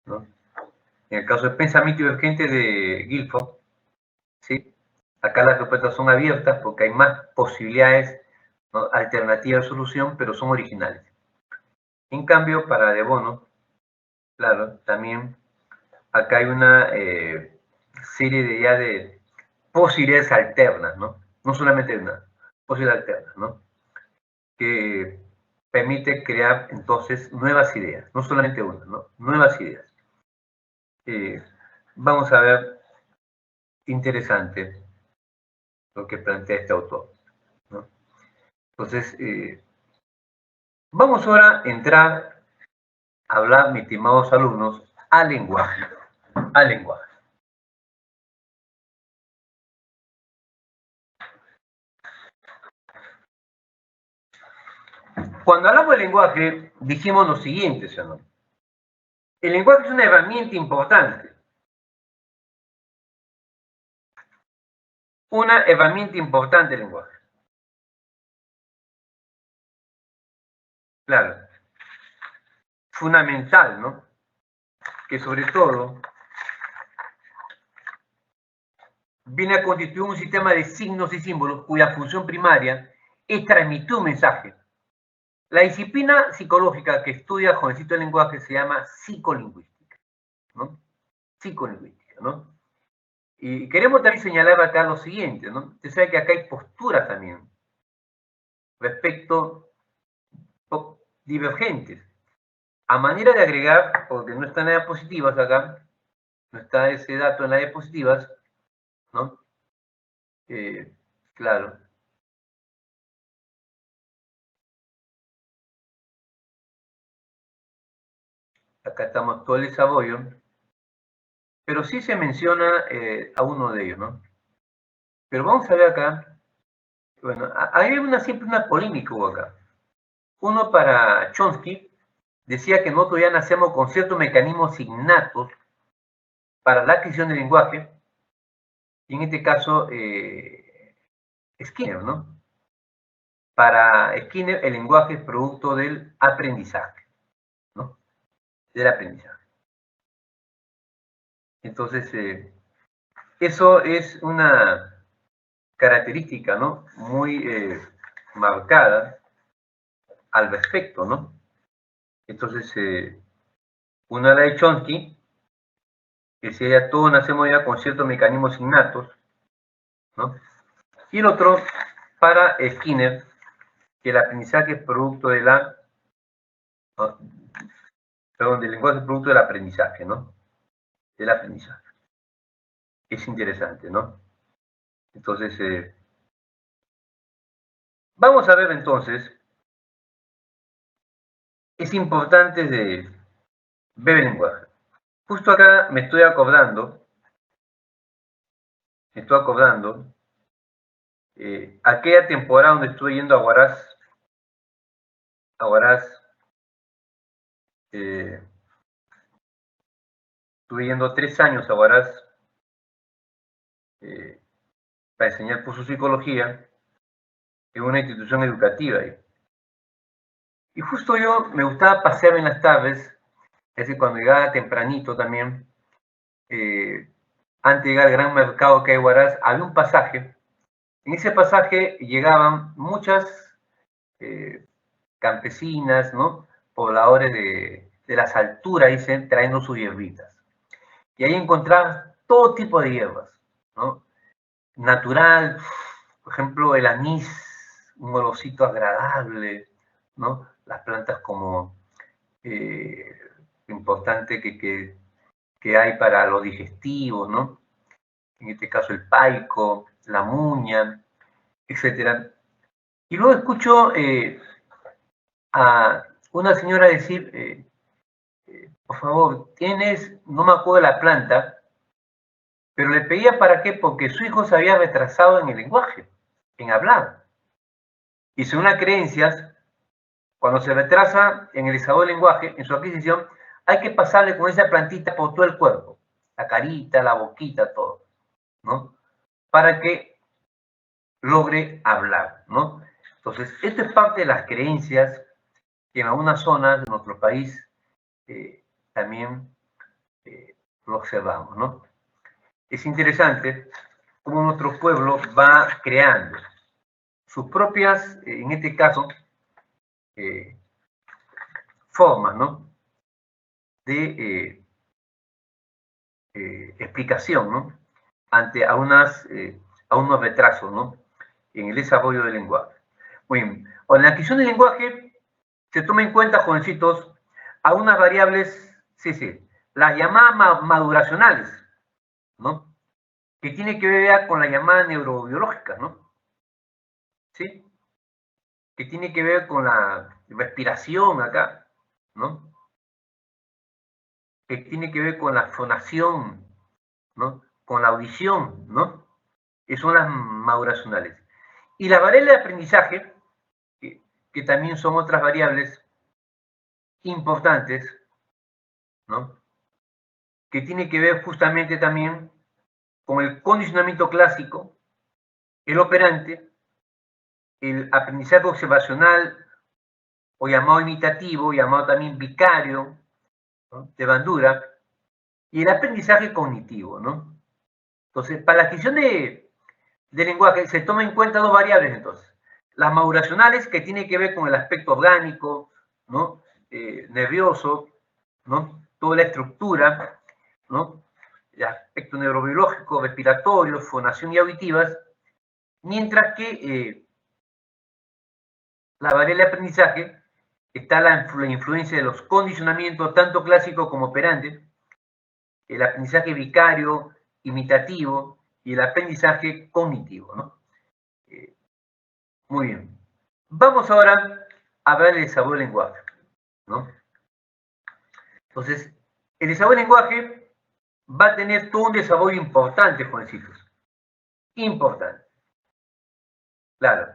¿no? En el caso del pensamiento divergente de Guilford, ¿sí? Acá las respuestas son abiertas porque hay más posibilidades, ¿no?, alternativas de solución, pero son originales. En cambio, para De Bono, claro, también acá hay una serie de posibilidades alternas, ¿no? No solamente una, posibilidades alternas, ¿no? Que permite crear entonces nuevas ideas, no solamente una, ¿no? Nuevas ideas. Vamos a ver, interesante lo que plantea este autor, ¿no? Entonces, vamos ahora a entrar a hablar, mis estimados alumnos, al lenguaje. Al lenguaje. Cuando hablamos del lenguaje, dijimos lo siguiente, ¿sí o no? El lenguaje es una herramienta importante. Una herramienta importante el lenguaje. Claro. Fundamental, ¿no? Que sobre todo viene a constituir un sistema de signos y símbolos cuya función primaria es transmitir un mensaje. La disciplina psicológica que estudia jovencito el lenguaje se llama psicolingüística, ¿no? Psicolingüística, ¿no? Y queremos también señalar acá lo siguiente, ¿no? Usted sabe que acá hay posturas también respecto divergentes. A manera de agregar, porque no están las diapositivas acá, no está ese dato en las diapositivas, ¿no? Claro. Acá estamos todo el desarrollo, pero sí se menciona a uno de ellos, ¿no? Pero vamos a ver acá, bueno, hay siempre una polémica hubo acá. Uno para Chomsky decía que nosotros ya nacemos con ciertos mecanismos innatos para la adquisición del lenguaje, y en este caso Skinner, ¿no? Para Skinner el lenguaje es producto del aprendizaje, ¿no? Del aprendizaje. Entonces, eso es una característica, ¿no?, muy marcada al respecto, ¿no? Entonces, una la de Chomsky, que sería todos nacemos ya con ciertos mecanismos innatos, ¿no? Y el otro, para Skinner, que el aprendizaje es producto de la, ¿no? Perdón, del lenguaje es producto del aprendizaje, ¿no? Del aprendizaje. Es interesante, ¿no? Entonces, vamos a ver entonces, es importante de ver el lenguaje. Justo acá me estoy acordando aquella temporada donde estuve yendo a Huaraz, estuve yendo 3 años a Huaraz para enseñar curso de psicología en una institución educativa. Y justo yo me gustaba pasear en las tardes, es decir, cuando llegaba tempranito también, antes de llegar al gran mercado que hay en Huaraz, había un pasaje. En ese pasaje llegaban muchas campesinas, ¿no? Pobladores de las alturas, dicen, trayendo sus hierbitas. Y ahí encontraban todo tipo de hierbas, ¿no? Natural, por ejemplo, el anís, un olorcito agradable, ¿no? Las plantas como importante que hay para los digestivos, ¿no? En este caso el paico, la muña, etc. Y luego escucho a una señora decir, por favor, no me acuerdo de la planta, pero le pedía para qué, porque su hijo se había retrasado en el lenguaje, en hablar. Y según las creencias, cuando se retrasa en el desarrollo del lenguaje, en su adquisición, hay que pasarle con esa plantita por todo el cuerpo, la carita, la boquita, todo, ¿no? Para que logre hablar, ¿no? Entonces, esto es parte de las creencias que en algunas zonas de nuestro país también lo observamos, ¿no? Es interesante cómo nuestro pueblo va creando sus propias, en este caso, formas, ¿no? De explicación, ¿no? Ante a unos retrasos, ¿no? En el desarrollo del lenguaje. Muy bien. En la adquisición del lenguaje se toma en cuenta, jovencitos, a unas variables, sí, las llamadas maduracionales, ¿no? Que tiene que ver con la llamada neurobiológica, ¿no? ¿Sí? Que tiene que ver con la respiración acá, ¿no? Que tiene que ver con la fonación, ¿no? Con la audición, ¿no? Que son las maduracionales. Y las variables de aprendizaje, que también son otras variables importantes, ¿no? Que tiene que ver justamente también con el condicionamiento clásico, el operante, el aprendizaje observacional o llamado imitativo, llamado también vicario, ¿no? De Bandura, y el aprendizaje cognitivo, ¿no? Entonces, para la adquisición de lenguaje se toma en cuenta dos variables, entonces. Las maduracionales, que tienen que ver con el aspecto orgánico, ¿no? Nervioso, ¿no? Toda la estructura, ¿no? El aspecto neurobiológico, respiratorio, fonación y auditivas, mientras que la variable de aprendizaje está la influencia de los condicionamientos, tanto clásicos como operantes, el aprendizaje vicario, imitativo y el aprendizaje cognitivo, ¿no? Muy bien. Vamos ahora a ver el desarrollo del lenguaje, ¿no? Entonces, el desarrollo del lenguaje va a tener todo un desarrollo importante, jovencitos. Importante. Claro.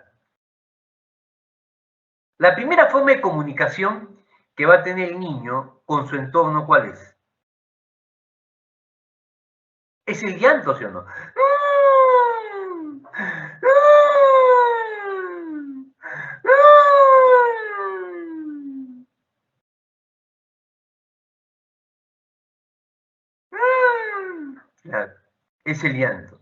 La primera forma de comunicación que va a tener el niño con su entorno, ¿cuál es? Es el llanto, ¿sí o no? Claro, es el llanto.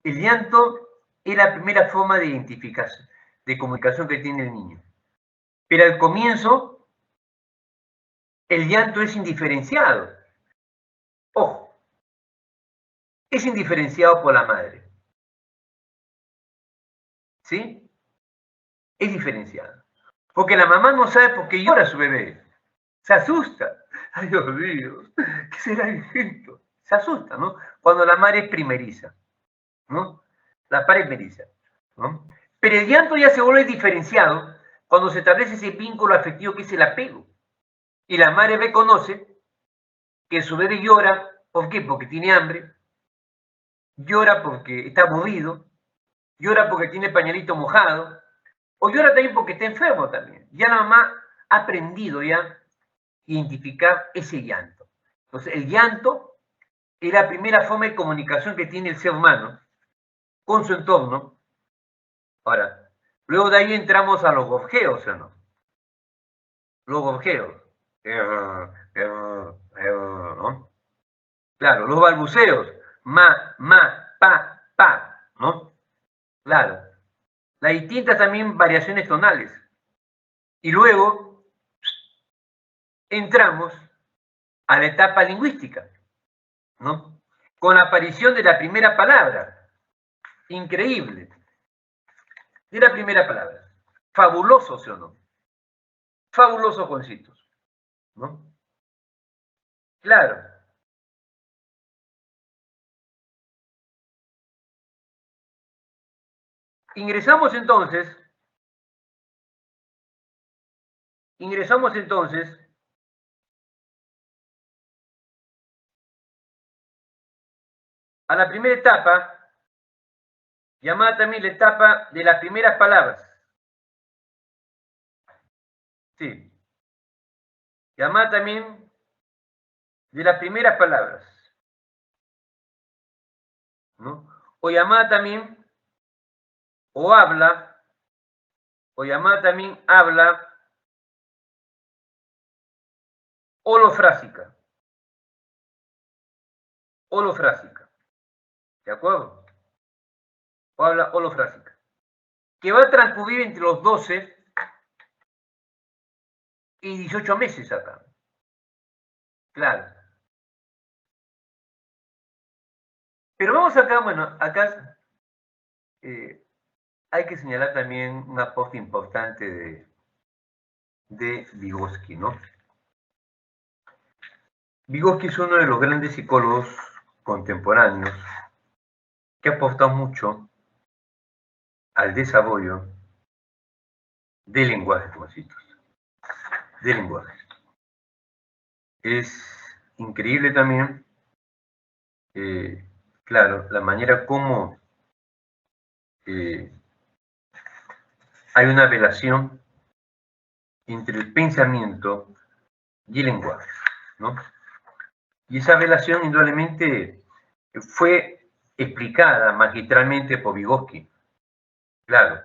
El llanto es la primera forma de identificación, de comunicación que tiene el niño. Pero al comienzo, el llanto es indiferenciado. Ojo, es indiferenciado por la madre. ¿Sí? Es diferenciado. Porque la mamá no sabe por qué llora su bebé. Se asusta. Ay, Dios mío, ¿qué será esto? Se asusta, ¿no? Cuando la madre es primeriza, ¿no? La madre es primeriza, ¿no? Pero el llanto ya se vuelve diferenciado cuando se establece ese vínculo afectivo que es el apego. Y la madre reconoce que su bebé llora, ¿por qué? Porque tiene hambre, llora porque está aburrido, llora porque tiene pañalito mojado, o llora también porque está enfermo también. Ya la mamá ha aprendido ya a identificar ese llanto. Entonces, el llanto es la primera forma de comunicación que tiene el ser humano con su entorno. Ahora, luego de ahí entramos a los gorjeos, ¿o no? Los gorjeos. ¿No? Claro, los balbuceos. Ma, pa, ¿no? Claro. Las distintas también variaciones tonales. Y luego entramos a la etapa lingüística, ¿no? Con la aparición de la primera palabra. Increíble. De la primera palabra. Fabuloso, ¿sí o no? Fabulosos Juancitos, ¿no? Claro. Ingresamos entonces a la primera etapa, llamada también la etapa de las primeras palabras. Sí. Llamada también de las primeras palabras, ¿no? O llamada también, o habla, o llamada también habla holofrásica. Holofrásica. ¿De acuerdo? O habla holofrásica. Que va a transcurrir entre los 12 y 18 meses acá. Claro. Pero vamos acá, bueno, acá hay que señalar también un aporte importante de Vygotsky, ¿no? Vygotsky es uno de los grandes psicólogos contemporáneos que ha aportado mucho al desarrollo del lenguaje, jovencitos. Del lenguaje. Es increíble también, claro, la manera como hay una relación entre el pensamiento y el lenguaje, ¿no? Y esa relación indudablemente fue explicada magistralmente por Vygotsky. Claro.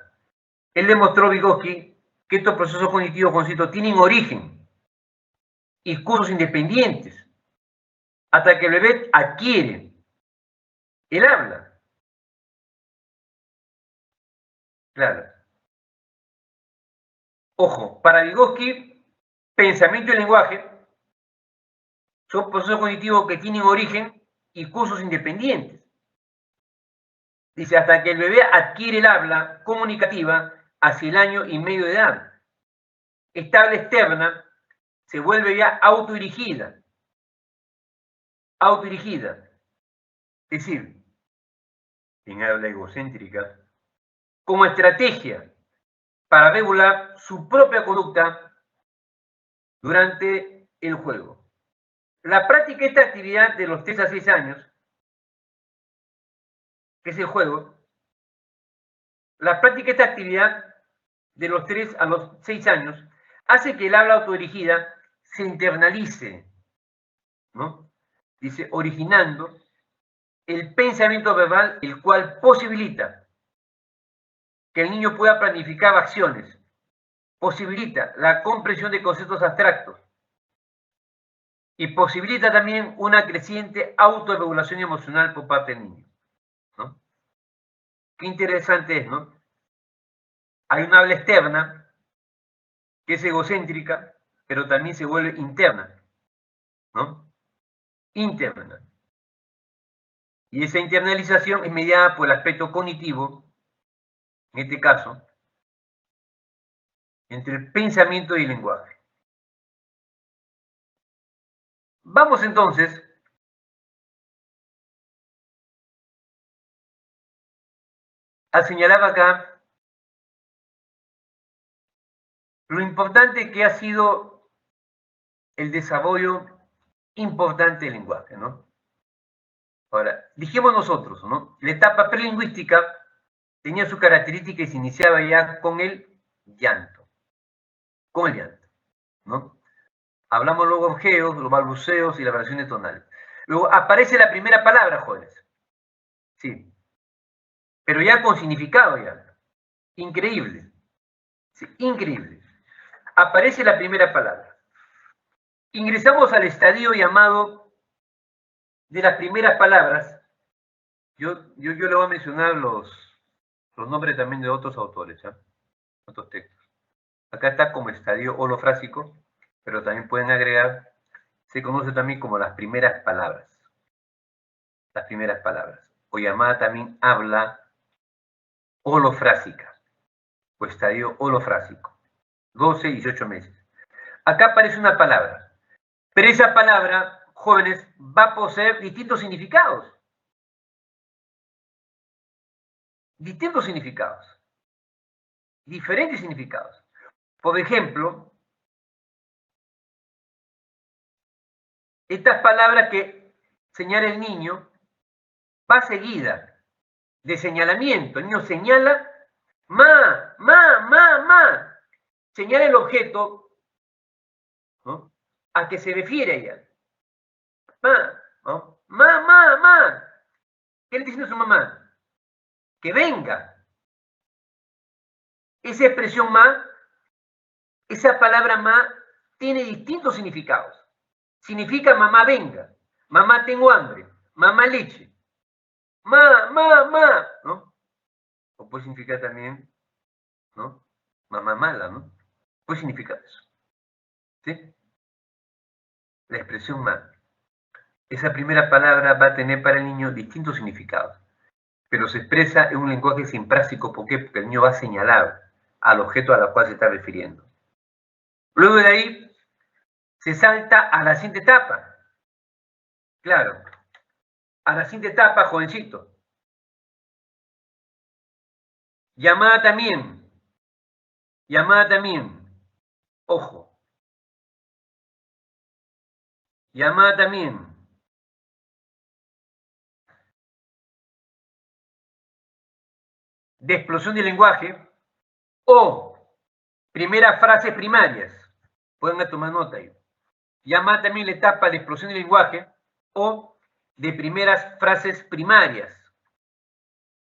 Él demostró, Vygotsky, que estos procesos cognitivos, Juancito, tienen origen y cursos independientes hasta que el bebé adquiere el habla. Claro. Ojo, para Vygotsky, pensamiento y lenguaje son procesos cognitivos que tienen origen y cursos independientes. Dice, hasta que el bebé adquiere el habla comunicativa hacia el año y medio de edad. Esta habla externa se vuelve ya autodirigida. Autodirigida. Es decir, en habla egocéntrica, como estrategia para regular su propia conducta durante el juego. La práctica de esta actividad de los 3 a 6 años, que es el juego, la práctica de esta actividad de los 3 a los 6 años hace que el habla autodirigida se internalice, ¿no? Dice, originando el pensamiento verbal, el cual posibilita que el niño pueda planificar acciones, posibilita la comprensión de conceptos abstractos y posibilita también una creciente autorregulación emocional por parte del niño, ¿no? Qué interesante es, ¿no? Hay una habla externa que es egocéntrica, pero también se vuelve interna, ¿no? Interna. Y esa internalización es mediada por el aspecto cognitivo, en este caso, entre el pensamiento y el lenguaje. Vamos entonces a señalar acá lo importante que ha sido el desarrollo importante del lenguaje, ¿no? Ahora, dijimos nosotros, ¿no? La etapa prelingüística tenía su característica y se iniciaba ya con el llanto, ¿no? Hablamos luego de geos, los balbuceos y las variaciones tonales. Luego aparece la primera palabra, jóvenes. Sí. Pero ya con significado ya. Increíble. Sí, increíble. Aparece la primera palabra. Ingresamos al estadio llamado de las primeras palabras. Yo le voy a mencionar los nombres también de otros autores, ¿eh? Otros textos. Acá está como estadio holofrásico, pero también pueden agregar, se conoce también como las primeras palabras. Las primeras palabras. O llamada también habla holofrásica, o estadio holofrásico. 12 y 18 meses. Acá aparece una palabra, pero esa palabra, jóvenes, va a poseer distintos significados. Distintos significados. Diferentes significados. Por ejemplo, estas palabras que señala el niño va seguida de señalamiento. El niño señala ma. Señala el objeto, ¿no?, a que se refiere ella. Ma, ¿no? Ma. ¿Qué le dice a su mamá? Que venga. Esa expresión ma, esa palabra ma, tiene distintos significados. Significa mamá venga, mamá tengo hambre, mamá leche, ma, ¿no? O puede significar también, ¿no?, mamá mala, ¿no? Puede significar eso. ¿Sí? La expresión ma. Esa primera palabra va a tener para el niño distintos significados, pero se expresa en un lenguaje simpráctico. ¿Por qué? Porque el niño va a señalar al objeto al cual se está refiriendo. Luego de ahí, se salta a la siguiente etapa. Claro, a la siguiente etapa, jovencito. Llamada también, ojo, llamada también, de explosión del lenguaje o primeras frases primarias. Pueden tomar nota ahí. Llamada también la etapa de explosión del lenguaje o de primeras frases primarias.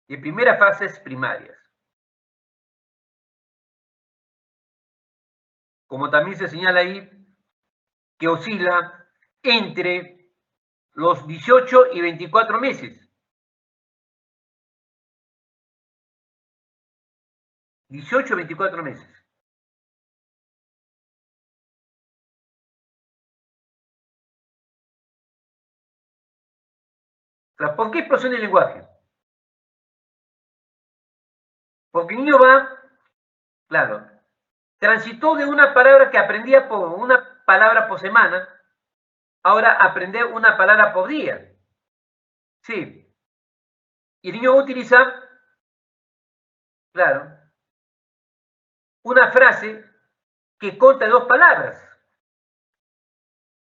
De primeras frases primarias. Como también se señala ahí, que oscila entre los 18 y 24 meses. 18 y 24 meses. ¿Por qué explosión del lenguaje? Porque el niño va, claro, transitó de una palabra que aprendía por una palabra por semana, ahora aprender una palabra por día. Sí. Y el niño va a utilizar, claro, una frase que consta de dos palabras.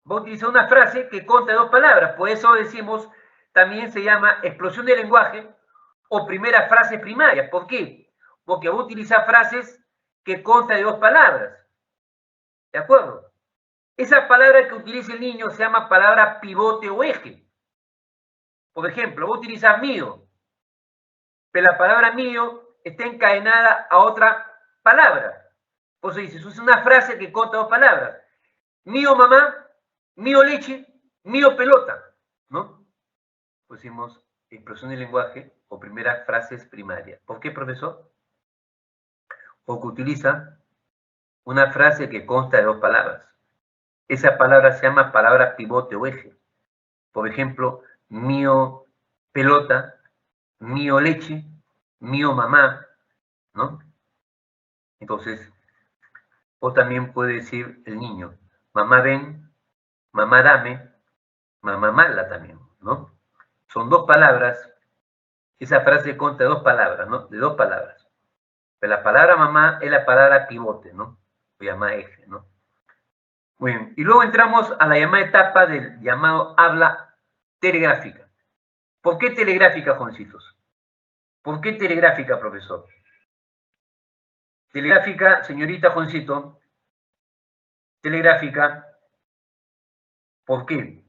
Va a utilizar una frase que consta de dos palabras. Por eso decimos, también se llama explosión del lenguaje o primera frase primaria. ¿Por qué? Porque va a utilizar frases que constan de dos palabras. ¿De acuerdo? Esa palabra que utiliza el niño se llama palabra pivote o eje. Por ejemplo, voy a utilizar mío, pero la palabra mío está encadenada a otra palabra. Por eso dice, es una frase que consta dos palabras. Mío mamá, mío leche, mío pelota, ¿no? Pusimos expresión del lenguaje o primeras frases primarias. ¿Por qué, profesor? Porque utiliza una frase que consta de 2 palabras. Esa palabra se llama palabra pivote o eje. Por ejemplo, mío pelota, mío leche, mío mamá, ¿no? Entonces, o también puede decir el niño, mamá ven, mamá dame, mamá mala también, ¿no? Son 2 palabras. Esa frase consta de 2 palabras, ¿no? De 2 palabras. Pero la palabra mamá es la palabra pivote, ¿no? O llamada eje, ¿no? Muy bien. Y luego entramos a la llamada etapa del llamado habla telegráfica. ¿Por qué telegráfica, jovencitos? ¿Por qué telegráfica, profesor? Telegráfica, señorita Jovencito, telegráfica, ¿por qué?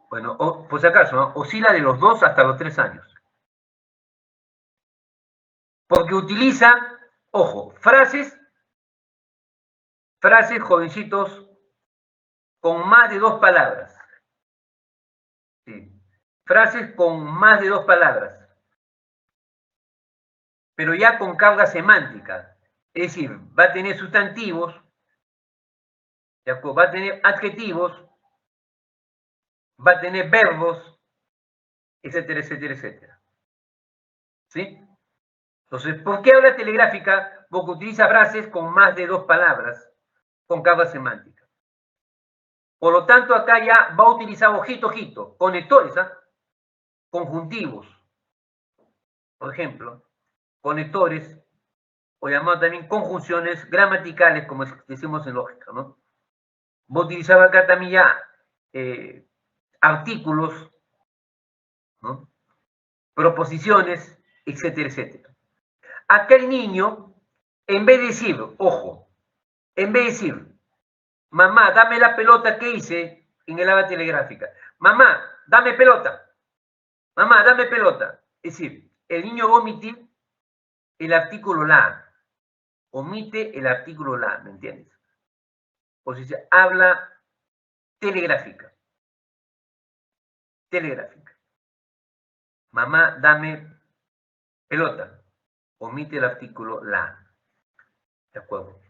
Bueno, por si acaso, ¿no? Oscila de los 2 hasta los 3 años. Porque utiliza, ojo, frases, jovencitos, con más de 2 palabras. Sí. Frases con más de 2 palabras. Pero ya con carga semántica. Es decir, va a tener sustantivos, va a tener adjetivos, va a tener verbos, etcétera, etcétera, etcétera. ¿Sí? Entonces, ¿por qué habla telegráfica? Porque utiliza frases con más de 2 palabras, con carga semántica. Por lo tanto, acá ya va a utilizar ojito, ojito, conectores, ¿ah? Conjuntivos. Por ejemplo, conectores, o llamado también conjunciones gramaticales, como decimos en lógica, ¿no? Va a utilizar acá también ya artículos, ¿no? Proposiciones, etcétera, etcétera. Acá el niño, en vez de decir, ojo, en vez de decir, mamá, dame la pelota que hice en el habla telegráfica. Mamá, dame pelota. Mamá, dame pelota. Es decir, el niño va a omitir el artículo la. Omite el artículo la, ¿me entiendes? O sea, se habla telegráfica. Telegráfica. Mamá, dame pelota. Omite el artículo la. ¿De acuerdo?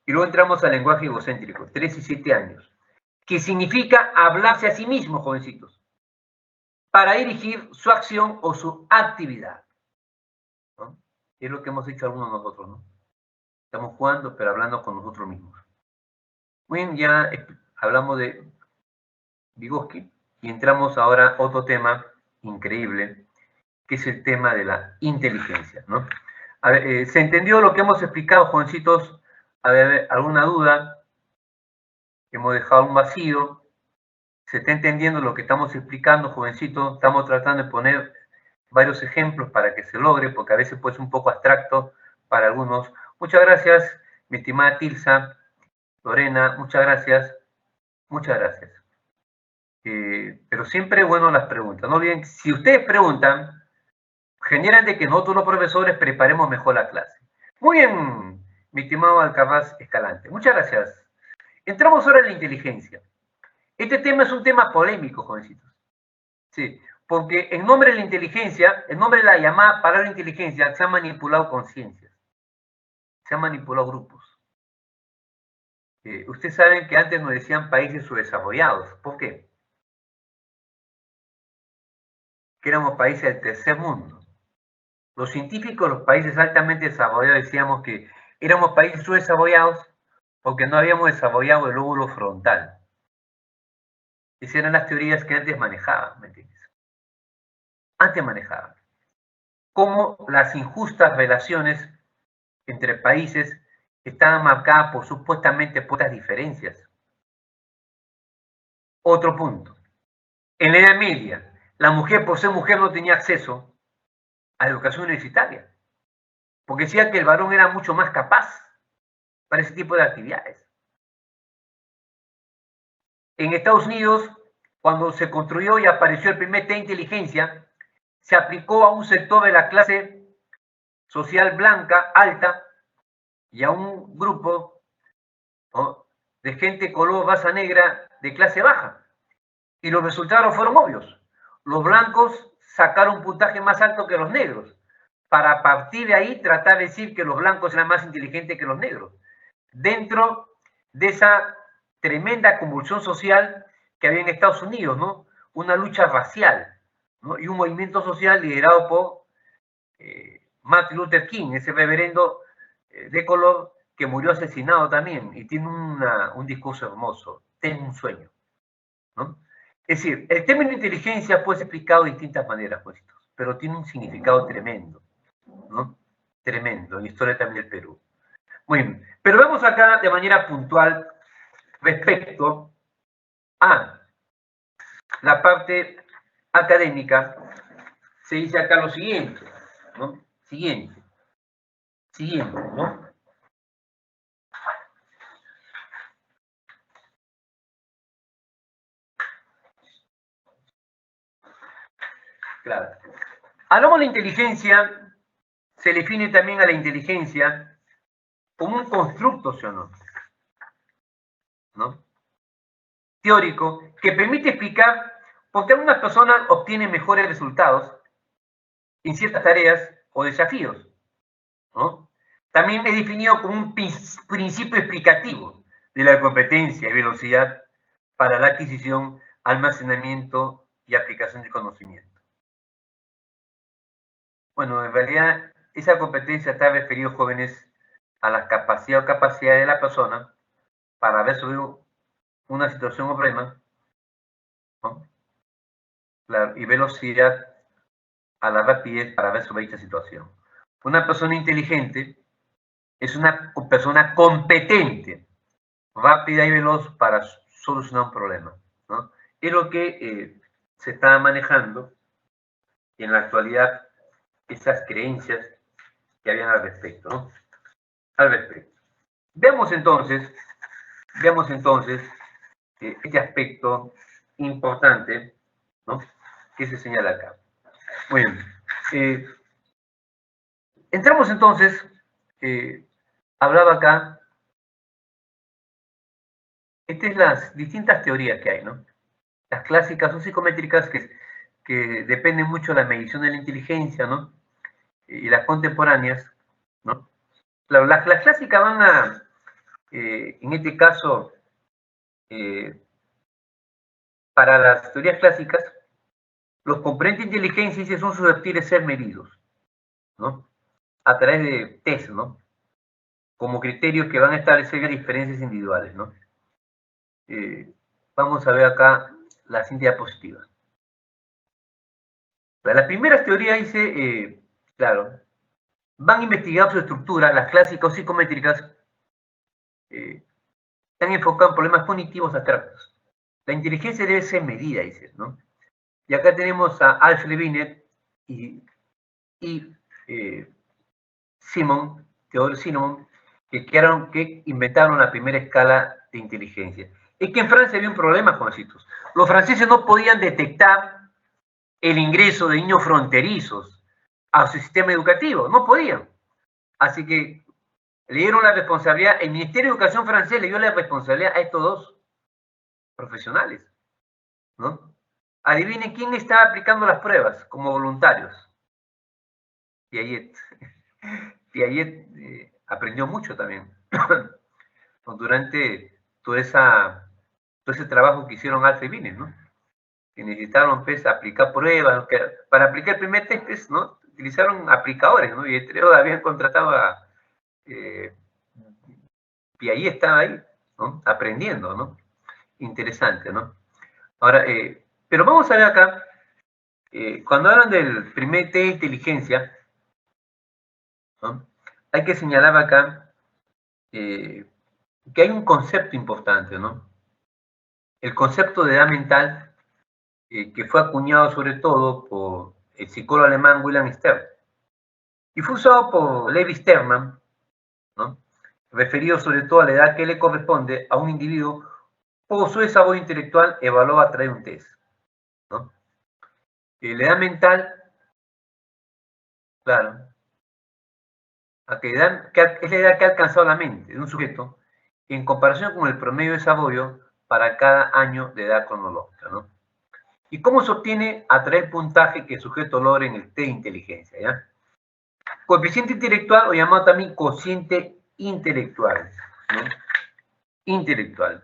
Y luego entramos al lenguaje egocéntrico, 3 y 7 años, que significa hablarse a sí mismo, jovencitos, para dirigir su acción o su actividad, ¿no? Es lo que hemos hecho algunos de nosotros, ¿no? Estamos jugando, pero hablando con nosotros mismos. Muy bien, ya hablamos de Vygotsky y entramos ahora a otro tema increíble, que es el tema de la inteligencia, ¿no? A ver, ¿se entendió lo que hemos explicado, jovencitos? A ver, ¿alguna duda? Hemos dejado un vacío. ¿Se está entendiendo lo que estamos explicando, jovencitos? Estamos tratando de poner varios ejemplos para que se logre, porque a veces puede ser un poco abstracto para algunos. Muchas gracias, mi estimada Tilsa, Lorena, muchas gracias. Muchas gracias. Pero siempre bueno las preguntas. No olviden, si ustedes preguntan, generan de que nosotros los profesores preparemos mejor la clase. Muy bien, mi estimado Alcaraz Escalante. Muchas gracias. Entramos ahora en la inteligencia. Este tema es un tema polémico, jovencitos. Sí, porque en nombre de la inteligencia, en nombre de la llamada palabra inteligencia, se han manipulado conciencias. Se han manipulado grupos. Ustedes saben que antes nos decían países subdesarrollados. ¿Por qué? Que éramos países del tercer mundo. Los científicos de los países altamente desarrollados decíamos que éramos países subdesarrollados porque no habíamos desarrollado el lóbulo frontal. Esas eran las teorías que antes manejaban, ¿me entiendes? Antes manejaban. Cómo las injustas relaciones entre países estaban marcadas por supuestamente pocas diferencias. Otro punto. En la Edad Media, la mujer por ser mujer no tenía acceso a la educación universitaria, porque decía que el varón era mucho más capaz para ese tipo de actividades. En Estados Unidos, cuando se construyó y apareció el primer té de inteligencia, se aplicó a un sector de la clase social blanca alta y a un grupo, ¿no?, de gente color raza negra de clase baja. Y los resultados fueron obvios. Los blancos sacaron un puntaje más alto que los negros, para a partir de ahí tratar de decir que los blancos eran más inteligentes que los negros, dentro de esa tremenda convulsión social que había en Estados Unidos, ¿no? Una lucha racial, ¿no? Y un movimiento social liderado por Martin Luther King, ese reverendo de color que murió asesinado también y tiene un discurso hermoso, ten un sueño, ¿no? Es decir, el término inteligencia puede ser explicado de distintas maneras, pues, pero tiene un significado tremendo, ¿no? Tremendo, en la historia también del Perú. Muy bien, pero vamos acá de manera puntual respecto a la parte académica. Se dice acá lo siguiente, ¿no? Siguiente, ¿no? Claro. Hablamos de la inteligencia, se define también a la inteligencia como un constructo, ¿sí o no? ¿No? Teórico que permite explicar por qué algunas personas obtienen mejores resultados en ciertas tareas o desafíos, ¿no? También es definido como un principio explicativo de la competencia y velocidad para la adquisición, almacenamiento y aplicación del conocimiento. Bueno, en realidad esa competencia está referido, jóvenes, a la capacidad o capacidad de la persona para resolver una situación o problema, ¿no? Y velocidad a la rapidez para resolver esta situación. Una persona inteligente es una persona competente, rápida y veloz para solucionar un problema, ¿no? Es lo que se está manejando en la actualidad, esas creencias que habían al respecto, ¿no? Al respecto. Veamos entonces este aspecto importante, ¿no?, que se señala acá. Muy bien. Entramos entonces, hablaba acá, estas son las distintas teorías que hay, ¿no? Las clásicas o psicométricas que dependen mucho de la medición de la inteligencia, ¿no? Y las contemporáneas, ¿no? Las clásicas van a, en este caso, para las teorías clásicas, los componentes de inteligencia son susceptibles de ser medidos, ¿no? A través de test, ¿no? Como criterios que van a establecer diferencias individuales, ¿no? Vamos a ver acá la siguiente diapositiva. La primera teoría dice, claro, van a investigar su estructura, las clásicas o psicométricas, están enfocadas en problemas cognitivos abstractos. La inteligencia debe ser medida, dice, ¿no? Y acá tenemos a Alfred Binet y Theodore Simonton, que inventaron la primera escala de inteligencia. Es que en Francia había un problema con los Los franceses no podían detectar el ingreso de niños fronterizos a su sistema educativo, no podían. Así que le dieron la responsabilidad, el Ministerio de Educación francés le dio la responsabilidad a estos dos profesionales, ¿no? Adivinen quién estaba aplicando las pruebas como voluntarios. Piaget. Piaget aprendió mucho también durante todo ese trabajo que hicieron Alfred y Binet, ¿no? Que necesitaron, pues, aplicar pruebas, para aplicar el primer test, pues, ¿no? Utilizaron aplicadores, ¿no? Y entre ellos habían contratado a Piaget, estaba ahí, ¿no? Aprendiendo, ¿no? Interesante, ¿no? Ahora, pero vamos a ver acá, cuando hablan del primer test de inteligencia, ¿no?, hay que señalar acá que hay un concepto importante, ¿no? El concepto de edad mental, que fue acuñado sobre todo por el psicólogo alemán Wilhelm Stern, y fue usado por Levi Sterman, ¿no?, referido sobre todo a la edad que le corresponde a un individuo por su desarrollo intelectual evaluado a través de un test, ¿no? La edad mental, claro, es la edad que ha alcanzado la mente de un sujeto en comparación con el promedio de desarrollo para cada año de edad cronológica, ¿no? ¿Y cómo se obtiene? A través del puntaje que el sujeto logra en el test de inteligencia, ¿ya? Coeficiente intelectual, o llamado también cociente intelectual, ¿no? Intelectual,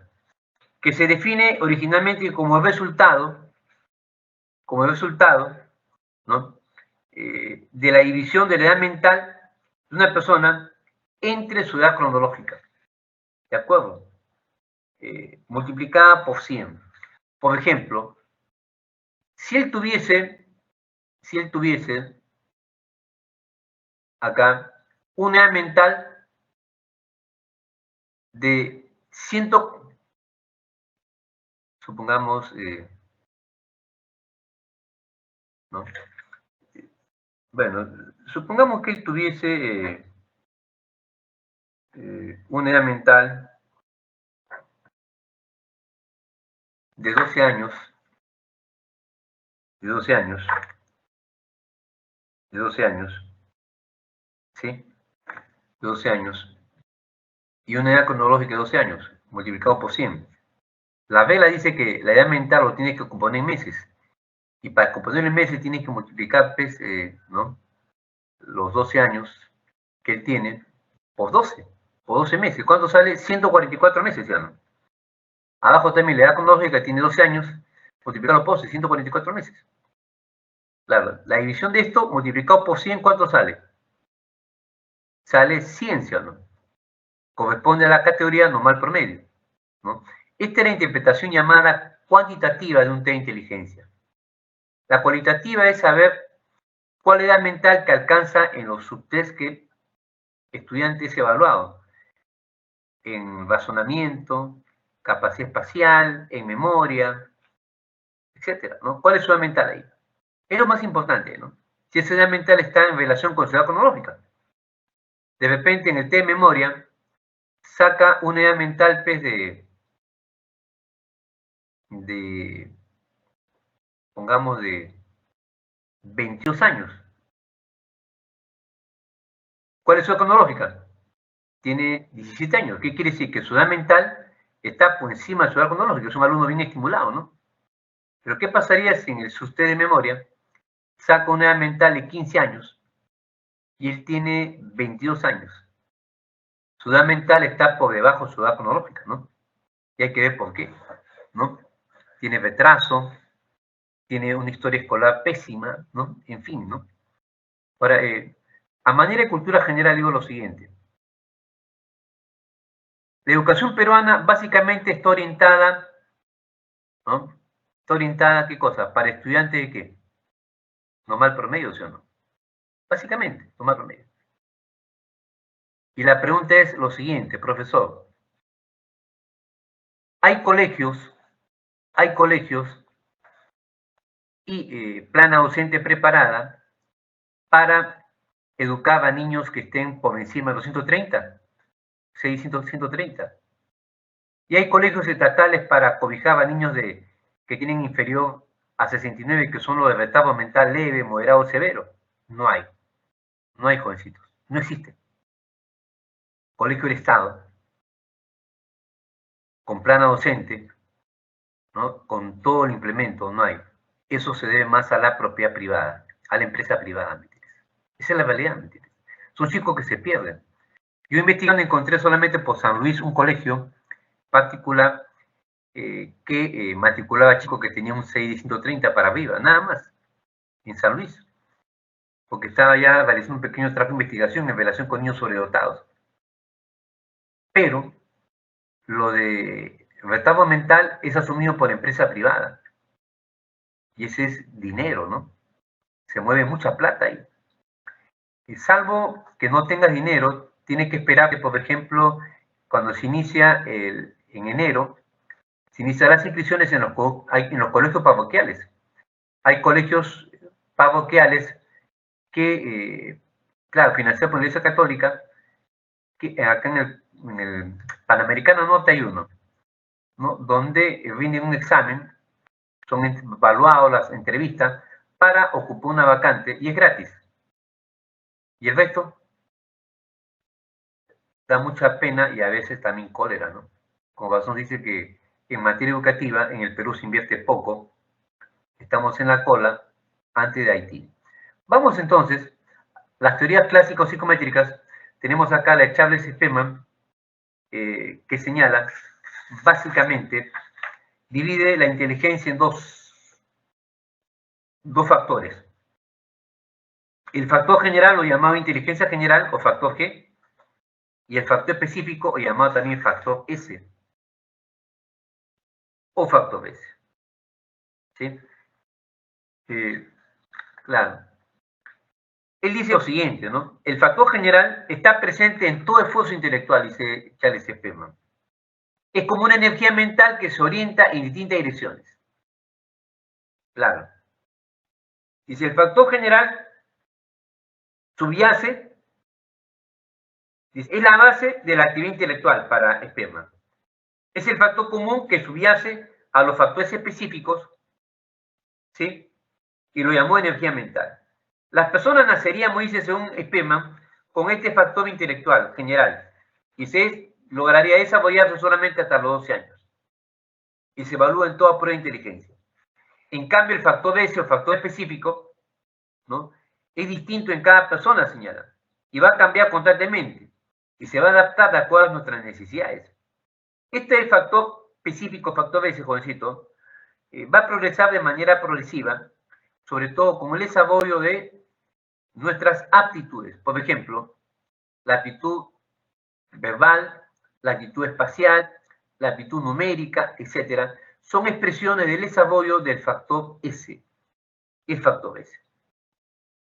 que se define originalmente como el resultado, ¿no? De la división de la edad mental de una persona entre su edad cronológica, ¿de acuerdo? Multiplicada por 100. Por ejemplo, si él tuviese acá una edad mental de 100, supongamos, ¿no? Bueno, supongamos que él tuviese una edad mental de 12 años, ¿sí? De 12 años, y una edad cronológica de 12 años, multiplicado por 100. La regla dice que la edad mental lo tienes que componer en meses, y para componer en meses tienes que multiplicar, pues, ¿no? Los 12 años que él tiene por 12 meses. ¿Cuánto sale? 144 meses, ¿ya no? Abajo también la edad cronológica tiene 12 años, multiplicado por 12, 144 meses. Claro, la división de esto multiplicado por 100, ¿cuánto sale? Sale 100, ¿sí o no? Corresponde a la categoría normal promedio, ¿no? Esta es la interpretación llamada cuantitativa de un test de inteligencia. La cualitativa es saber cuál edad mental que alcanza en los subtests que el estudiante es evaluado. En razonamiento, capacidad espacial, en memoria, etcétera, ¿no? ¿Cuál es su edad mental ahí? Es lo más importante, ¿no? Si esa edad mental está en relación con su edad cronológica. De repente, en el test de memoria, saca una edad mental, pues, pongamos, de 22 años. ¿Cuál es su edad cronológica? Tiene 17 años. ¿Qué quiere decir? Que su edad mental está por encima de su edad cronológica. Es un alumno bien estimulado, ¿no? Pero ¿qué pasaría si en el test de memoria saca una edad mental de 15 años y él tiene 22 años? Su edad mental está por debajo de su edad cronológica, ¿no? Y hay que ver por qué, ¿no? Tiene retraso, tiene una historia escolar pésima, ¿no? En fin, ¿no? Ahora, a manera de cultura general digo lo siguiente. La educación peruana básicamente está orientada, ¿no? Está orientada a qué cosa? Para estudiantes de qué? Normal promedio, ¿sí o no? Básicamente, normal promedio. Y la pregunta es lo siguiente, profesor. Hay colegios y plana docente preparada para educar a niños que estén por encima de los 130, 600, 130. Y hay colegios estatales para cobijar a niños que tienen inferior a 69, que son los de retardo mental leve, moderado o severo. No hay, jovencitos, no existe. Colegio del Estado, con plana docente, ¿no? Con todo el implemento, no hay. Eso se debe más a la propiedad privada, a la empresa privada, ¿me entiendes? Esa es la realidad, ¿me entiendes? Son chicos que se pierden. Yo investigando encontré solamente por San Luis un colegio particular que matriculaba chicos que tenían un 6 de 130 para arriba, nada más, en San Luis, porque estaba ya realizando un pequeño trabajo de investigación en relación con niños sobredotados. Pero lo de retardo mental es asumido por empresa privada, y ese es dinero, ¿no? Se mueve mucha plata ahí. Y salvo que no tengas dinero, tienes que esperar que, por ejemplo, cuando se inicia en enero, se inician las inscripciones en los colegios parroquiales. Hay colegios parroquiales que, claro, financiados por la Iglesia Católica, que acá en el Panamericano Norte hay uno, ¿no? Donde rinden un examen, son evaluados las entrevistas para ocupar una vacante y es gratis. Y el resto da mucha pena y a veces también cólera, ¿no? Como razón dice que en materia educativa en el Perú se invierte poco, estamos en la cola antes de Haití. Vamos entonces las teorías clásico-psicométricas, tenemos acá la de Charles-Spemann, que señala, básicamente, divide la inteligencia en dos factores. El factor general, o llamado inteligencia general, o factor G, y el factor específico, o llamado también factor S, o factor S. ¿Sí? Claro. Él dice lo siguiente, ¿no? El factor general está presente en todo esfuerzo intelectual, dice Charles Spemann. Es como una energía mental que se orienta en distintas direcciones. Claro. Dice, el factor general subyace, es la base de la actividad intelectual para Spemann. Es el factor común que subyace a los factores específicos, ¿sí? Y lo llamó energía mental. Las personas nacerían, dice según Spemann, con este factor intelectual general, y se lograría desarrollarse solamente hasta los 12 años. Y se evalúa en toda prueba de inteligencia. En cambio, el factor S, o factor específico, ¿no?, es distinto en cada persona, señala, y va a cambiar constantemente, y se va a adaptar de acuerdo a nuestras necesidades. Este factor específico, factor S, jovencito, va a progresar de manera progresiva, sobre todo con el desarrollo de nuestras aptitudes. Por ejemplo, la aptitud verbal, la aptitud espacial, la aptitud numérica, etc., son expresiones del desarrollo del factor S, el factor S.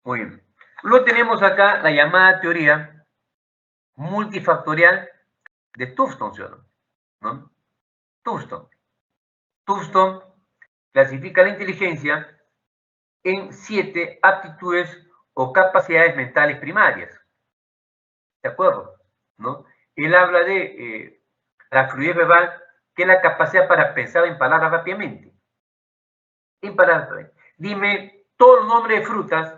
Muy bien. Luego tenemos acá la llamada teoría multifactorial de Tufton, ¿no? Tufton clasifica la inteligencia en 7 aptitudes o capacidades mentales primarias. ¿De acuerdo? ¿No? Él habla de la fluidez verbal, que es la capacidad para pensar en palabras rápidamente. En palabras. Dime todo el nombre de frutas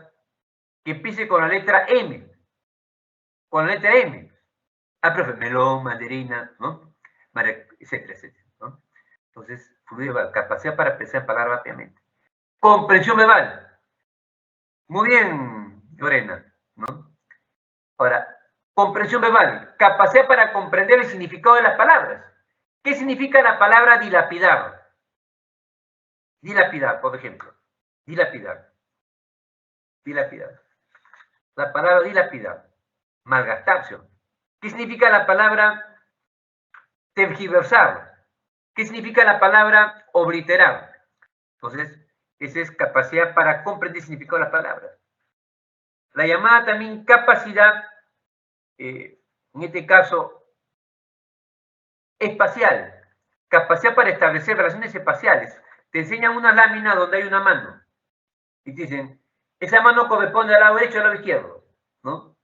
que empiece con la letra M. Con la letra M. Ah, profe, melón, mandarina, ¿no? Etcétera, etcétera, ¿no? Entonces, fluidez verbal, capacidad para pensar en palabras rápidamente. Comprensión verbal. Muy bien, Lorena, ¿no? Ahora, comprensión verbal, capacidad para comprender el significado de las palabras. ¿Qué significa la palabra dilapidar? Dilapidar, por ejemplo. Dilapidar. Dilapidar. La palabra dilapidar. Malgastarse. ¿Qué significa la palabra tergiversar? ¿Qué significa la palabra obliterar? Entonces, esa es capacidad para comprender el significado de las palabras. La llamada también capacidad, en este caso, espacial. Capacidad para establecer relaciones espaciales. Te enseñan una lámina donde hay una mano. Y te dicen, esa mano corresponde al lado derecho o al lado izquierdo, ¿no?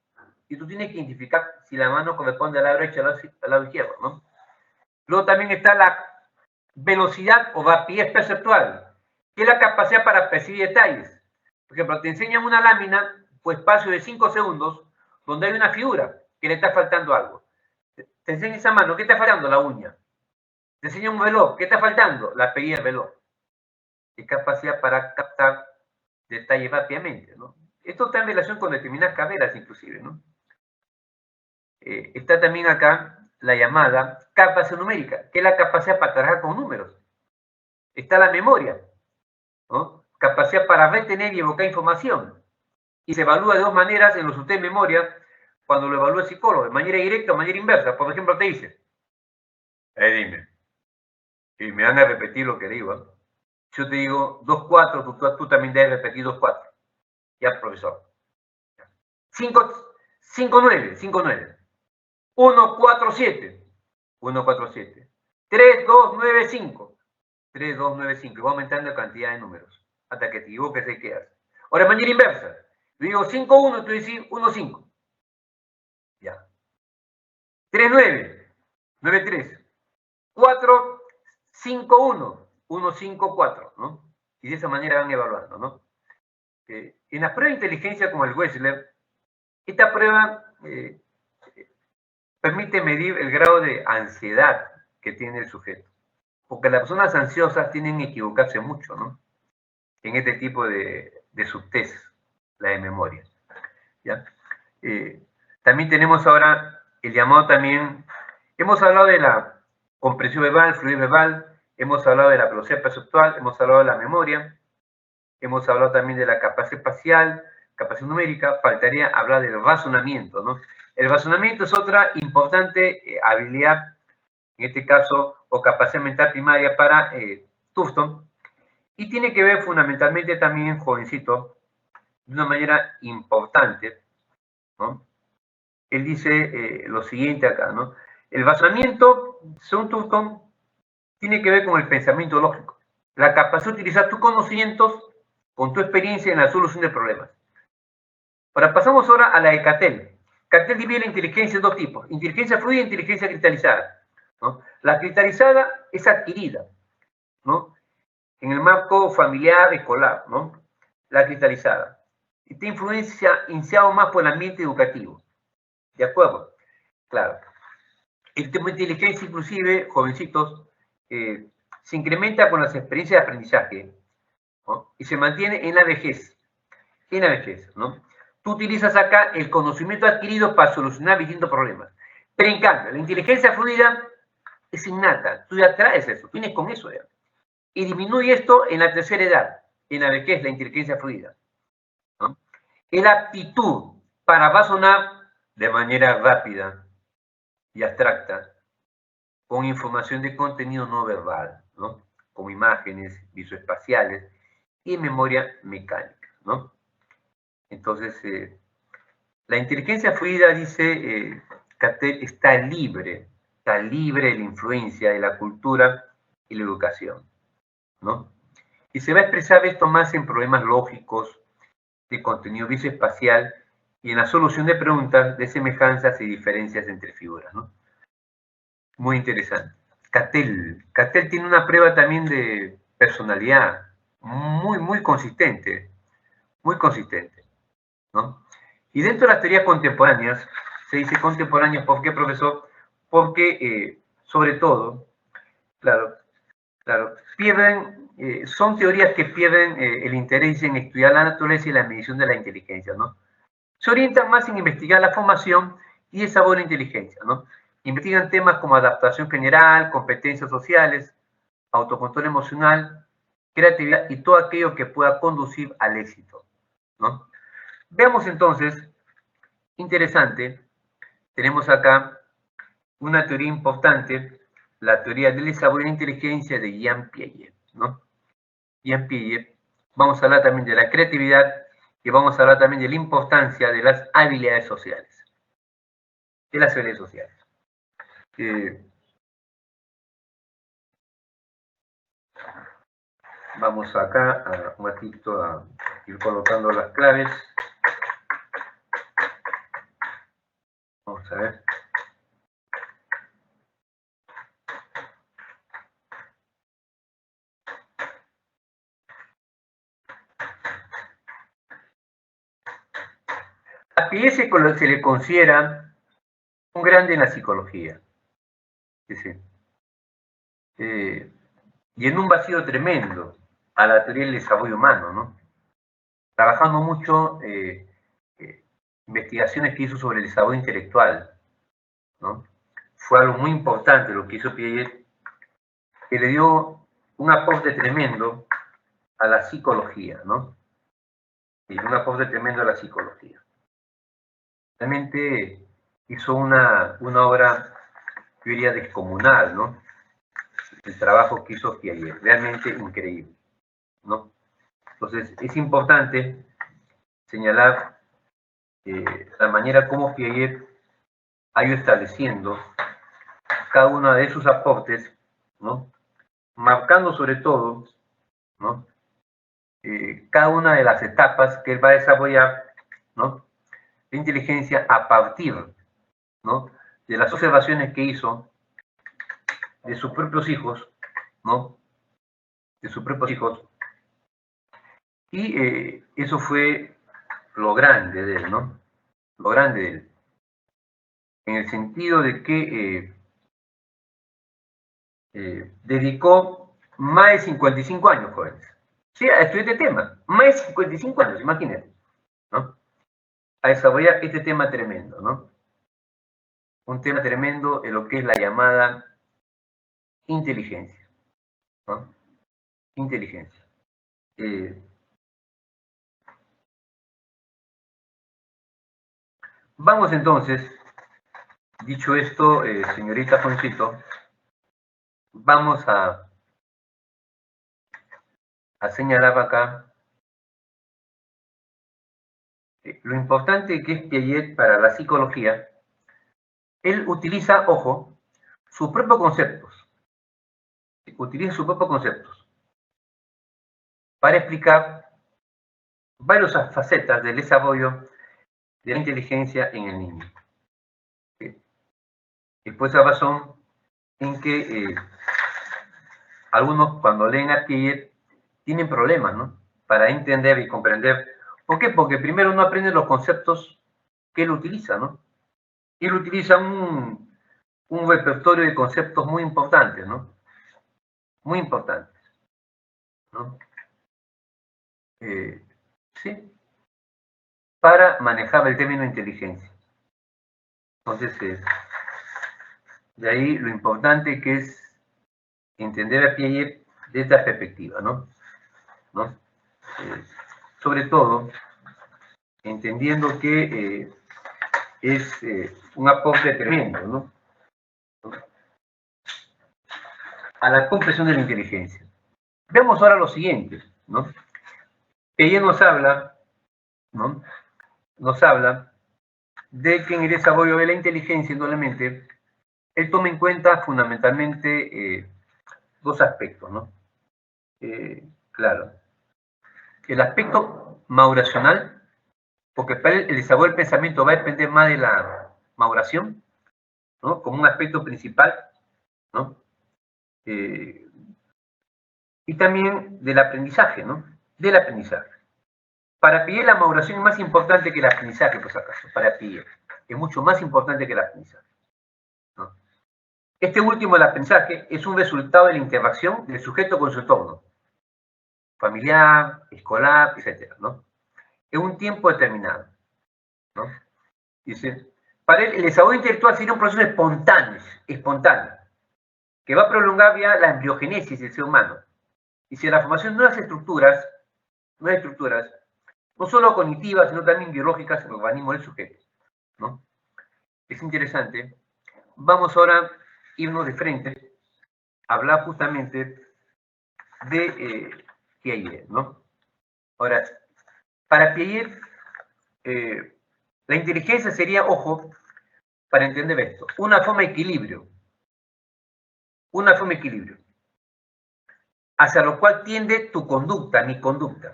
Y tú tienes que identificar si la mano corresponde al lado derecho o al lado izquierdo, ¿no? Luego también está la velocidad o rapidez perceptual, que es la capacidad para percibir detalles. Por ejemplo, te enseñan una lámina por espacio de 5 segundos donde hay una figura que le está faltando algo. Te enseñan esa mano, ¿qué está faltando? La uña. Te enseñan un reloj, ¿qué está faltando? La pedida del reloj. Es capacidad para captar detalles rápidamente, ¿no? Esto está en relación con determinadas carreras, inclusive, ¿no? Está también acá la llamada capacidad numérica, que es la capacidad para trabajar con números. Está la memoria, ¿no? Capacidad para retener y evocar información. Y se evalúa de dos maneras en los test de memoria cuando lo evalúa el psicólogo, de manera directa o manera inversa. Por ejemplo, te dice, dime, y me van a repetir lo que digo, ¿eh? Yo te digo 2-4, tú también debes repetir 2-4. Ya, profesor. 5-9, 5-9. 1-4-7. 1-4-7. 3-2-9-5. 3-2-9-5. Y va aumentando la cantidad de números. Hasta que te equivoques y quedas. Ahora, de manera inversa. Yo digo 5-1, tú dices 1-5. Ya. 3-9. 9-3. 4-5-1. 1-5-4, ¿no? Y de esa manera van evaluando, ¿no? En las pruebas de inteligencia como el Wechsler, esta prueba permite medir el grado de ansiedad que tiene el sujeto. Porque las personas ansiosas tienden a equivocarse mucho, ¿no? En este tipo de subtests, la de memoria. ¿Ya? También tenemos ahora el llamado también, hemos hablado de la comprensión verbal, fluidez verbal, hemos hablado de la velocidad perceptual, hemos hablado de la memoria, hemos hablado también de la capacidad espacial, capacidad numérica, faltaría hablar del razonamiento, ¿no? El razonamiento es otra importante habilidad, en este caso, o capacidad mental primaria para Tufton, y tiene que ver fundamentalmente también, jovencito, de una manera importante, ¿no? Él dice lo siguiente acá, ¿no? El razonamiento, según Tufton, tiene que ver con el pensamiento lógico, la capacidad de utilizar tus conocimientos con tu experiencia en la solución de problemas. Ahora, pasamos ahora a la de Cattell. Cattell divide la inteligencia en dos tipos, inteligencia fluida e inteligencia cristalizada, ¿no? La cristalizada es adquirida, ¿no? En el marco familiar, escolar, ¿no? La cristalizada. Está influenciado más por el ambiente educativo. ¿De acuerdo? Claro. El tema de inteligencia, inclusive, jovencitos, se incrementa con las experiencias de aprendizaje, ¿no? Y se mantiene en la vejez. En la vejez, ¿no? Tú utilizas acá el conocimiento adquirido para solucionar distintos problemas. Pero en cambio, la inteligencia fluida es innata. Tú ya traes eso, tienes con eso ya. Y disminuye esto en la tercera edad, en la vejez, la inteligencia fluida, ¿no? Es la aptitud para razonar de manera rápida y abstracta con información de contenido no verbal, ¿no? Como imágenes visoespaciales y memoria mecánica, ¿no? Entonces, la inteligencia fluida, dice Cattell, está libre de la influencia de la cultura y la educación, ¿no? Y se va a expresar esto más en problemas lógicos, de contenido visoespacial y en la solución de preguntas de semejanzas y diferencias entre figuras, ¿no? Muy interesante. Cattell tiene una prueba también de personalidad muy consistente, ¿no? Y dentro de las teorías contemporáneas, se dice contemporáneas, ¿por qué, profesor? Porque, sobre todo, claro, pierden, son teorías que pierden el interés en estudiar la naturaleza y la medición de la inteligencia, ¿no? Se orientan más en investigar la formación y desarrollo de la inteligencia, ¿no? Investigan temas como adaptación general, competencias sociales, autocontrol emocional, creatividad y todo aquello que pueda conducir al éxito, ¿no? Veamos entonces, interesante, tenemos acá una teoría importante, la teoría del desarrollo de la inteligencia de Jean Piaget, ¿no? Jean Piaget, vamos a hablar también de la creatividad y vamos a hablar también de la importancia de las habilidades sociales. De las habilidades sociales. Vamos acá un ratito a ir colocando las claves. Vamos a ver. A Piaget se le considera un grande en la psicología. Y en un vacío tremendo a la teoría del desarrollo humano, ¿no? Trabajando mucho investigaciones que hizo sobre el desarrollo intelectual, ¿no? Fue algo muy importante lo que hizo Piaget, que le dio un aporte tremendo a la psicología, ¿no? Y un aporte tremendo a la psicología. Realmente hizo una obra, yo diría, descomunal, ¿no? El trabajo que hizo Piaget, realmente increíble, ¿no? Entonces, es importante señalar la manera como Piaget ha ido estableciendo cada uno de sus aportes, ¿no? Marcando sobre todo, ¿no? Cada una de las etapas que él va a desarrollar, ¿no? De inteligencia a partir, ¿no? De las observaciones que hizo de sus propios hijos, ¿no? De sus propios hijos. Y eso fue lo grande de él, ¿no? Lo grande de él. En el sentido de que dedicó más de 55 años, jóvenes. Sí, a estudiar este tema. Más de 55 años, imagínense, ¿no? a desarrollar este tema tremendo, ¿no? Un tema tremendo en lo que es la llamada inteligencia, ¿no? Inteligencia. Vamos entonces, dicho esto, señorita Foncito, vamos a señalar acá lo importante que es Piaget para la psicología. Él utiliza, ojo, sus propios conceptos. Utiliza sus propios conceptos para explicar varias facetas del desarrollo de la inteligencia en el niño. Y por esa razón en que algunos cuando leen a Piaget tienen problemas, ¿no? Para entender y comprender. ¿Por qué? Porque primero no aprenden los conceptos que él utiliza, ¿no? Él utiliza un repertorio de conceptos muy importantes, ¿no? Muy importantes, ¿no? Sí, para manejar el término inteligencia. Entonces, de ahí lo importante que es entender a Piaget de esta perspectiva, ¿no? Sobre todo, entendiendo que es un aporte tremendo, ¿no? A la comprensión de la inteligencia. Veamos ahora lo siguiente, ¿no? Piaget nos habla, ¿no? Nos habla de que en el desarrollo de la inteligencia, indudablemente, él toma en cuenta fundamentalmente dos aspectos, ¿no? Claro. El aspecto maduracional, porque para él el desarrollo del pensamiento va a depender más de la maduración, ¿no? Como un aspecto principal, ¿no? Y también del aprendizaje, ¿no? Del aprendizaje. Para Piaget la maduración es más importante que el aprendizaje, por si acaso, para Piaget. Es mucho más importante que el aprendizaje, ¿no? Este último, el aprendizaje, es un resultado de la interacción del sujeto con su entorno, familiar, escolar, etc., ¿no? En un tiempo determinado, ¿no? Dice, para él el desarrollo intelectual sería un proceso espontáneo, que va a prolongar vía la embriogénesis del ser humano. Dice, la formación de nuevas estructuras, no solo cognitivas, sino también biológicas en el organismo del sujeto, ¿no? Es interesante. Vamos ahora a irnos de frente a hablar justamente de Piaget, ¿no? Ahora, para Piaget, la inteligencia sería, ojo, para entender esto, una forma de equilibrio, hacia lo cual tiende tu conducta, mi conducta.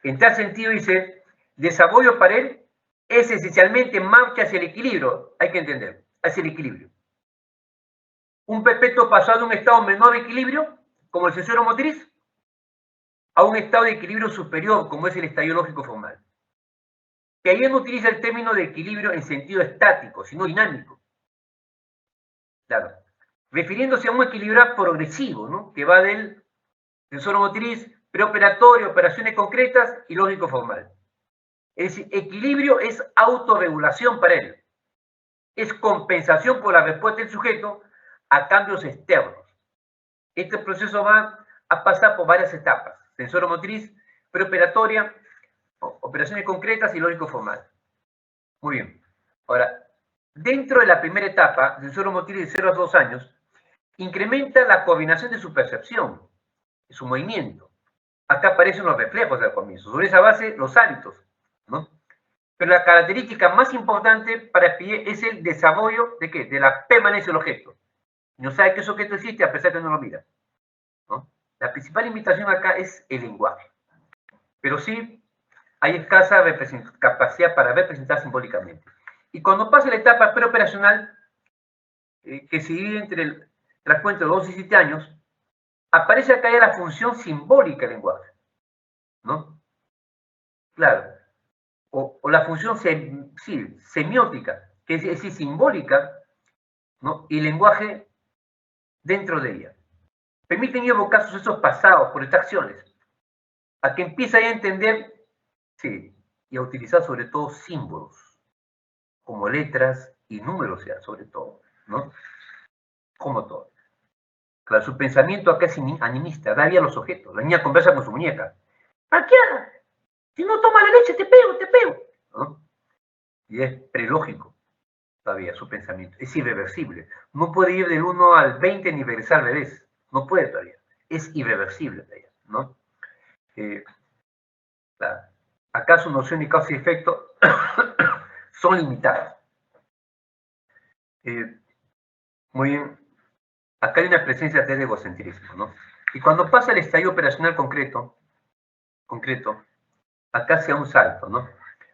En tal sentido, dice, desarrollo para él es esencialmente marcha hacia el equilibrio, hay que entender, hacia el equilibrio. Un perpetuo pasado de un estado menor de equilibrio, como el sensor motriz, a un estado de equilibrio superior, como es el estado lógico formal. Que ahí no utiliza el término de equilibrio en sentido estático, sino dinámico. Claro. Refiriéndose a un equilibrio progresivo, ¿no? Que va del sensor motriz, preoperatorio, operaciones concretas y lógico formal. Es decir, equilibrio es autorregulación para él. Es compensación por la respuesta del sujeto a cambios externos. Este proceso va a pasar por varias etapas. Sensor motriz, preoperatoria, operaciones concretas y lógico formal. Muy bien. Ahora, dentro de la primera etapa, sensor motriz de 0 a 2 años, incrementa la coordinación de su percepción, de su movimiento. Acá aparecen los reflejos al comienzo. Sobre esa base, los hábitos, ¿no? Pero la característica más importante para Piaget es el desarrollo de ¿qué? De la permanencia del objeto. No sabe que ese objeto existe a pesar de que no lo mira, ¿no? La principal limitación acá es el lenguaje. Pero sí hay escasa capacidad para representar simbólicamente. Y cuando pasa la etapa preoperacional, que se divide entre el trascuento de 2 y 7 años, aparece acá ya la función simbólica del lenguaje, ¿no? Claro. O la función semiótica, que es decir, simbólica, ¿no? Y el lenguaje dentro de ella. Permiten evocar sucesos pasados por estas acciones, a que empieza a entender, sí, y a utilizar sobre todo símbolos, como letras y números ya, sobre todo, ¿no? Como todo. Claro, su pensamiento acá es animista, da vida a los objetos. La niña conversa con su muñeca. Paquiana, si no toma la leche, te pego, ¿no? Y es prelógico todavía su pensamiento. Es irreversible. No puede ir del 1 al 20 ni regresar al revés. No puede todavía. Es irreversible todavía, ¿no? Claro. Acá su noción de causa y efecto son limitadas. Muy bien. Acá hay una presencia de egocentrismo, ¿no? Y cuando pasa el estallido operacional concreto, acá se da un salto, ¿no?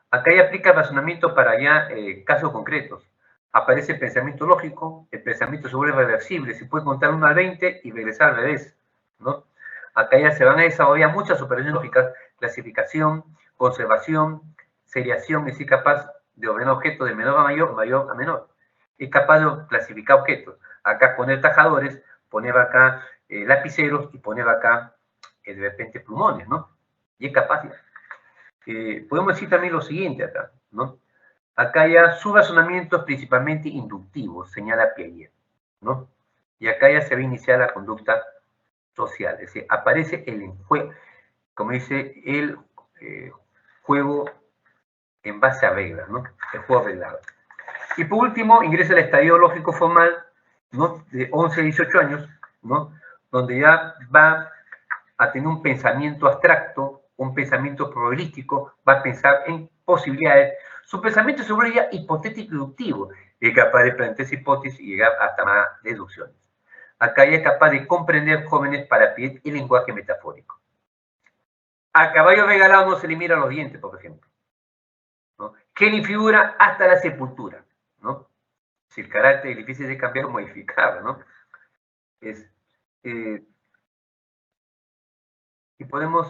Acá ya aplica el razonamiento para ya casos concretos. Aparece el pensamiento lógico, el pensamiento se vuelve reversible, se puede contar 1 al 20 y regresar al revés, ¿no? Acá ya se van a desarrollar muchas operaciones lógicas, clasificación, conservación, seriación, es decir, capaz de ordenar objetos de menor a mayor, mayor a menor. Es capaz de clasificar objetos. Acá poner tajadores, poner acá lapiceros y poner acá de repente plumones, ¿no? Y es capaz. Podemos decir también lo siguiente acá, ¿no? Acá ya su razonamiento es principalmente inductivo, señala Piaget, ¿no? Y acá ya se va a iniciar la conducta social, es decir, aparece el juego, como dice, el juego en base a reglas, ¿no? El juego reglado. Y por último, ingresa el estadio lógico formal, ¿no? De 11 a 18 años, ¿no? Donde ya va a tener un pensamiento abstracto, un pensamiento probabilístico, va a pensar en posibilidades. Su pensamiento se vuelve ya hipotético y inductivo, es capaz de plantear hipótesis y llegar hasta más deducciones. Acá ya es capaz de comprender jóvenes para pedir el lenguaje metafórico. A caballo regalado no se le mira los dientes, por ejemplo, ¿no? Que ni figura hasta la sepultura, ¿no? Si el carácter es difícil de cambiar o modificar, ¿no? Y podemos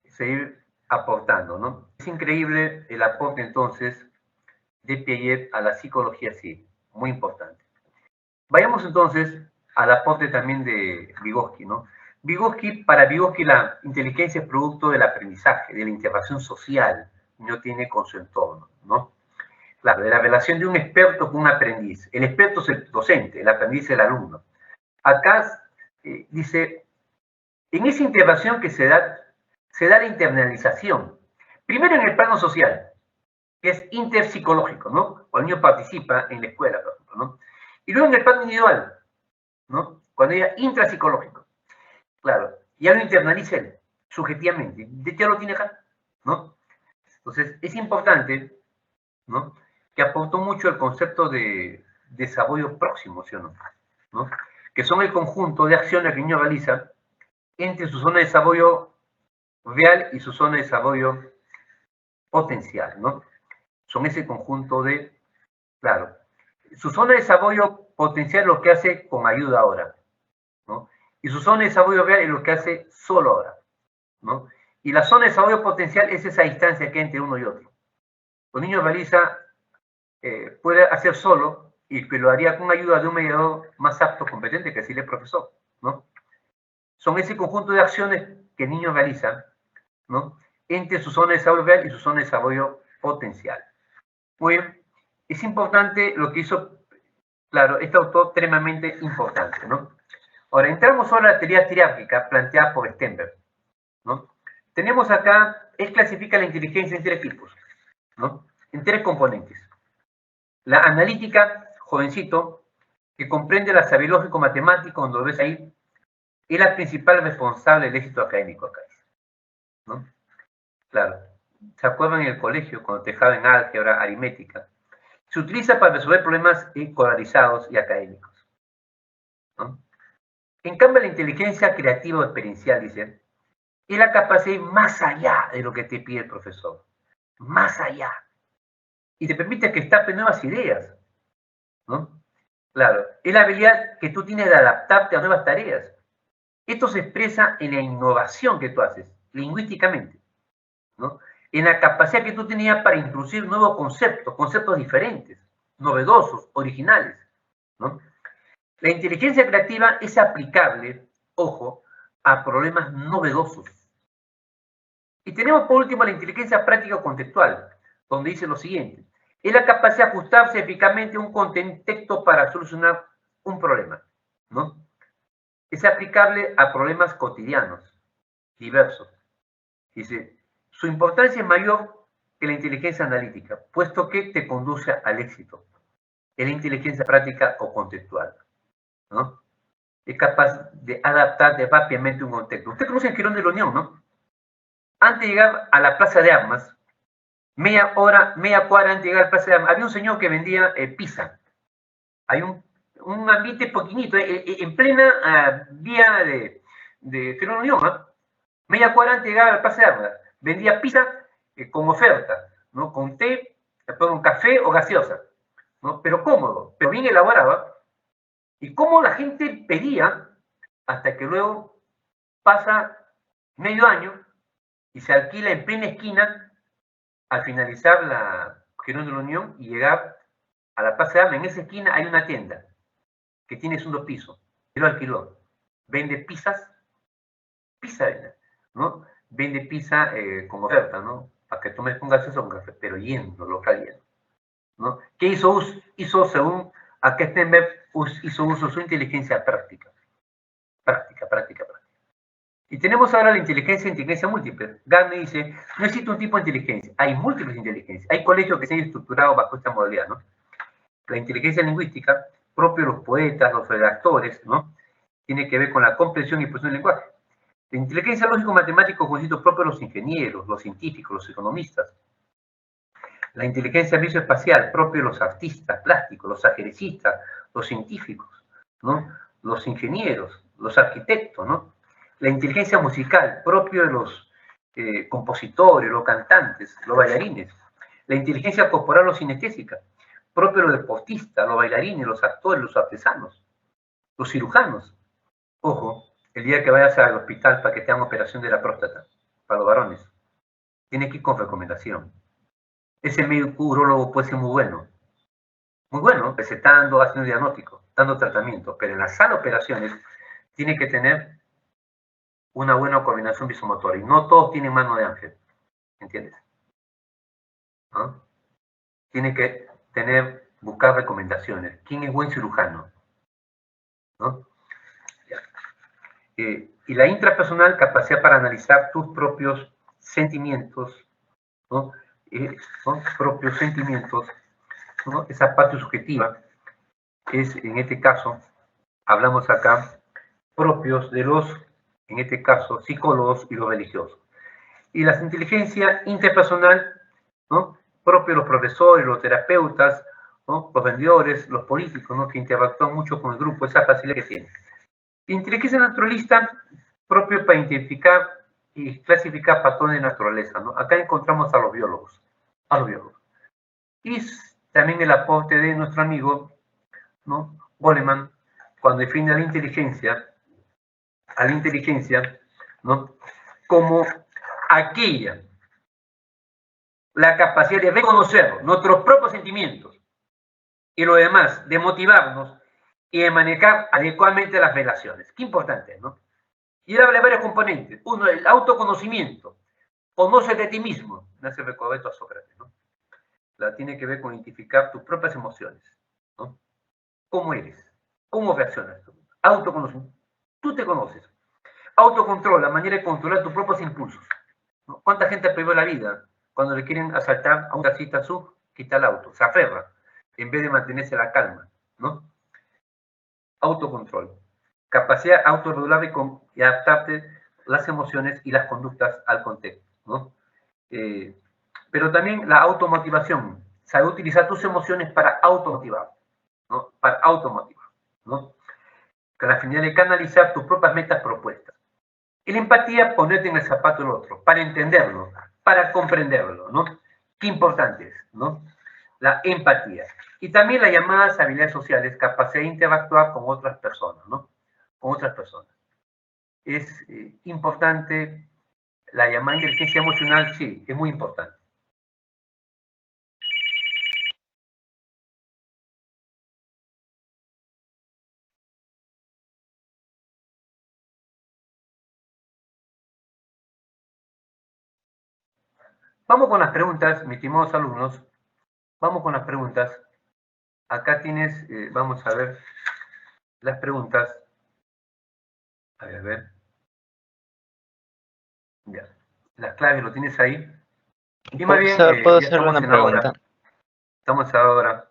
seguir aportando, ¿no? Es increíble el aporte entonces de Piaget a la psicología, sí, muy importante. Vayamos entonces al aporte también de Vygotsky, ¿no? Para Vygotsky la inteligencia es producto del aprendizaje, de la interacción social que uno tiene con su entorno, ¿no? Claro, de la relación de un experto con un aprendiz. El experto es el docente, el aprendiz es el alumno. Acá dice, en esa interacción que se da la internalización. Primero en el plano social, que es interpsicológico, ¿no? Cuando el niño participa en la escuela, por ejemplo, ¿no? Y luego en el plano individual, ¿no? Cuando es intrapsicológico. Claro, ya lo internaliza él, subjetivamente, ya lo tiene acá, ¿no? Entonces, es importante, ¿no? Que aportó mucho el concepto de desarrollo próximo, ¿sí o no? ¿No? Que son el conjunto de acciones que el niño realiza entre su zona de desarrollo real y su zona de desarrollo potencial, ¿no? Son ese conjunto de, claro, su zona de desarrollo potencial es lo que hace con ayuda ahora, ¿no? Y su zona de desarrollo real es lo que hace solo ahora, ¿no? Y la zona de desarrollo potencial es esa distancia que hay entre uno y otro. Un niño realiza, puede hacer solo y que lo haría con ayuda de un mediador más apto, competente, que decirle profesor, ¿no? Son ese conjunto de acciones que el niño realiza, ¿no? Entre su zona de desarrollo real y su zona de desarrollo potencial. Muy bien, es importante lo que hizo, claro, este autor extremadamente importante, ¿no? Ahora, entramos ahora a la teoría triárquica planteada por Stenberg, ¿no? Tenemos acá, él clasifica la inteligencia en 3 tipos, ¿no? En 3 componentes. La analítica, jovencito, que comprende la saber lógico-matemático, donde lo ves ahí, es la principal responsable del éxito académico acá, ¿no? Claro, ¿se acuerdan en el colegio cuando te dejaban álgebra, aritmética? Se utiliza para resolver problemas escolarizados y académicos, ¿no? En cambio, la inteligencia creativa o experiencial, dice, es la capacidad de ir más allá de lo que te pide el profesor, más allá. Y te permite que destapes nuevas ideas, ¿no? Claro, es la habilidad que tú tienes de adaptarte a nuevas tareas. Esto se expresa en la innovación que tú haces, lingüísticamente, ¿no? En la capacidad que tú tenías para introducir nuevos conceptos diferentes, novedosos, originales, ¿no? La inteligencia creativa es aplicable, ojo, a problemas novedosos, Y tenemos por último la inteligencia práctica o contextual, donde dice lo siguiente. Es la capacidad de ajustarse eficazmente a un contexto para solucionar un problema, ¿no? Es aplicable a problemas cotidianos, diversos. Dice, su importancia es mayor que la inteligencia analítica, puesto que te conduce al éxito. Es la inteligencia práctica o contextual, ¿no? Es capaz de adaptarte rápidamente a un contexto. Usted conoce el Girón de la Unión, ¿no? Antes de llegar a la Plaza de Armas, media cuadra antes de llegar a la Plaza de Armas, había un señor que vendía pizza. Hay un ambiente pequeñito, en plena vía de Girón de la Unión, ¿no? Media cuadra antes de llegar a la Plaza de Armas. Vendía pizza con oferta, ¿no? Con té, con café o gaseosa, ¿no? Pero cómodo, pero bien elaborado. Y cómo la gente pedía, hasta que luego pasa medio año y se alquila en plena esquina al finalizar la Girón de la Unión y llegar a la Plaza de Armas. En esa esquina hay una tienda que tiene segundo piso. Él lo alquiló. Vende pizzas, pizza, ¿no? Vende pizza con oferta, ¿no? Para que tomes con gaseosa o con café, pero lleno, local lleno, ¿no? ¿Qué hizo? Hizo, según a Kestenberg, hizo uso de su inteligencia práctica. Práctica, práctica, práctica. Y tenemos ahora la inteligencia múltiple. Gardner dice, no existe un tipo de inteligencia, hay múltiples inteligencias. Hay colegios que se han estructurado bajo esta modalidad, ¿no? La inteligencia lingüística, propio de los poetas, los redactores, ¿no? Tiene que ver con la comprensión y expresión del lenguaje. La inteligencia lógico-matemática es un propio de los ingenieros, los científicos, los economistas. La inteligencia visoespacial, propio de los artistas plásticos, los ajedrecistas, los científicos, ¿no? Los ingenieros, los arquitectos, ¿no? La inteligencia musical, propio de los compositores, los cantantes, los bailarines. La inteligencia corporal o sinestésica, propio de los deportistas, los bailarines, los actores, los artesanos, los cirujanos. Ojo, el día que vayas al hospital para que te hagan operación de la próstata, para los varones, tienes que ir con recomendación. Ese médico urólogo puede ser muy bueno, recetando, haciendo diagnóstico, dando tratamiento, pero en la sala de operaciones tiene que tener una buena coordinación visomotora y no todos tienen mano de ángel, ¿entiendes? ¿No? Tiene que buscar recomendaciones. ¿Quién es buen cirujano? ¿No? Y la intrapersonal, capacidad para analizar tus propios sentimientos, ¿no? Propios sentimientos, ¿no? Esa parte subjetiva es, en este caso, hablamos acá, propios de los, en este caso, psicólogos y los religiosos. Y la inteligencia interpersonal, ¿no? Propio de los profesores, los terapeutas, ¿no? Los vendedores, los políticos, ¿no? Que interactúan mucho con el grupo, esa facilidad que tienen. Inteligencia naturalista, propio para identificar y clasificar patrones de naturaleza, ¿no? Acá encontramos a los biólogos, Y también el aporte de nuestro amigo, ¿no? Goleman, cuando define a la inteligencia, ¿no? Como aquella, la capacidad de reconocer nuestros propios sentimientos y lo demás, de motivarnos y de manejar adecuadamente las relaciones. Qué importante, ¿no? Y él habla de varios componentes. Uno, el autoconocimiento. Conoce de ti mismo. Nace Recoberto a Sócrates, ¿no? La tiene que ver con identificar tus propias emociones, ¿no? ¿Cómo eres? ¿Cómo reaccionas tú? Autoconocimiento. Tú te conoces. Autocontrol, la manera de controlar tus propios impulsos, ¿no? ¿Cuánta gente ha perdido la vida cuando le quieren asaltar a un taxista azul? Quita el auto, se aferra, en vez de mantenerse la calma, ¿no? Autocontrol. Capacidad autorregulable y adaptarte las emociones y las conductas al contexto, ¿no? Pero también la automotivación. Saber utilizar tus emociones para automotivar, ¿no? Para automotivar, ¿no? Con la finalidad de canalizar tus propias metas propuestas. Y la empatía, ponerte en el zapato del otro, para entenderlo, para comprenderlo, ¿no? Qué importante es, ¿no? La empatía. Y también las llamadas habilidades sociales, capacidad de interactuar con otras personas, ¿no? Con otras personas. Es importante la llamada inteligencia emocional, sí, es muy importante. Vamos con las preguntas, mis estimados alumnos. Vamos con las preguntas. Acá tienes, vamos a ver las preguntas. A ver. Ya. Las claves lo tienes ahí. Y más bien, Profesor, ¿puedo ya hacerle estamos una en la hora. pregunta? Estamos ahora.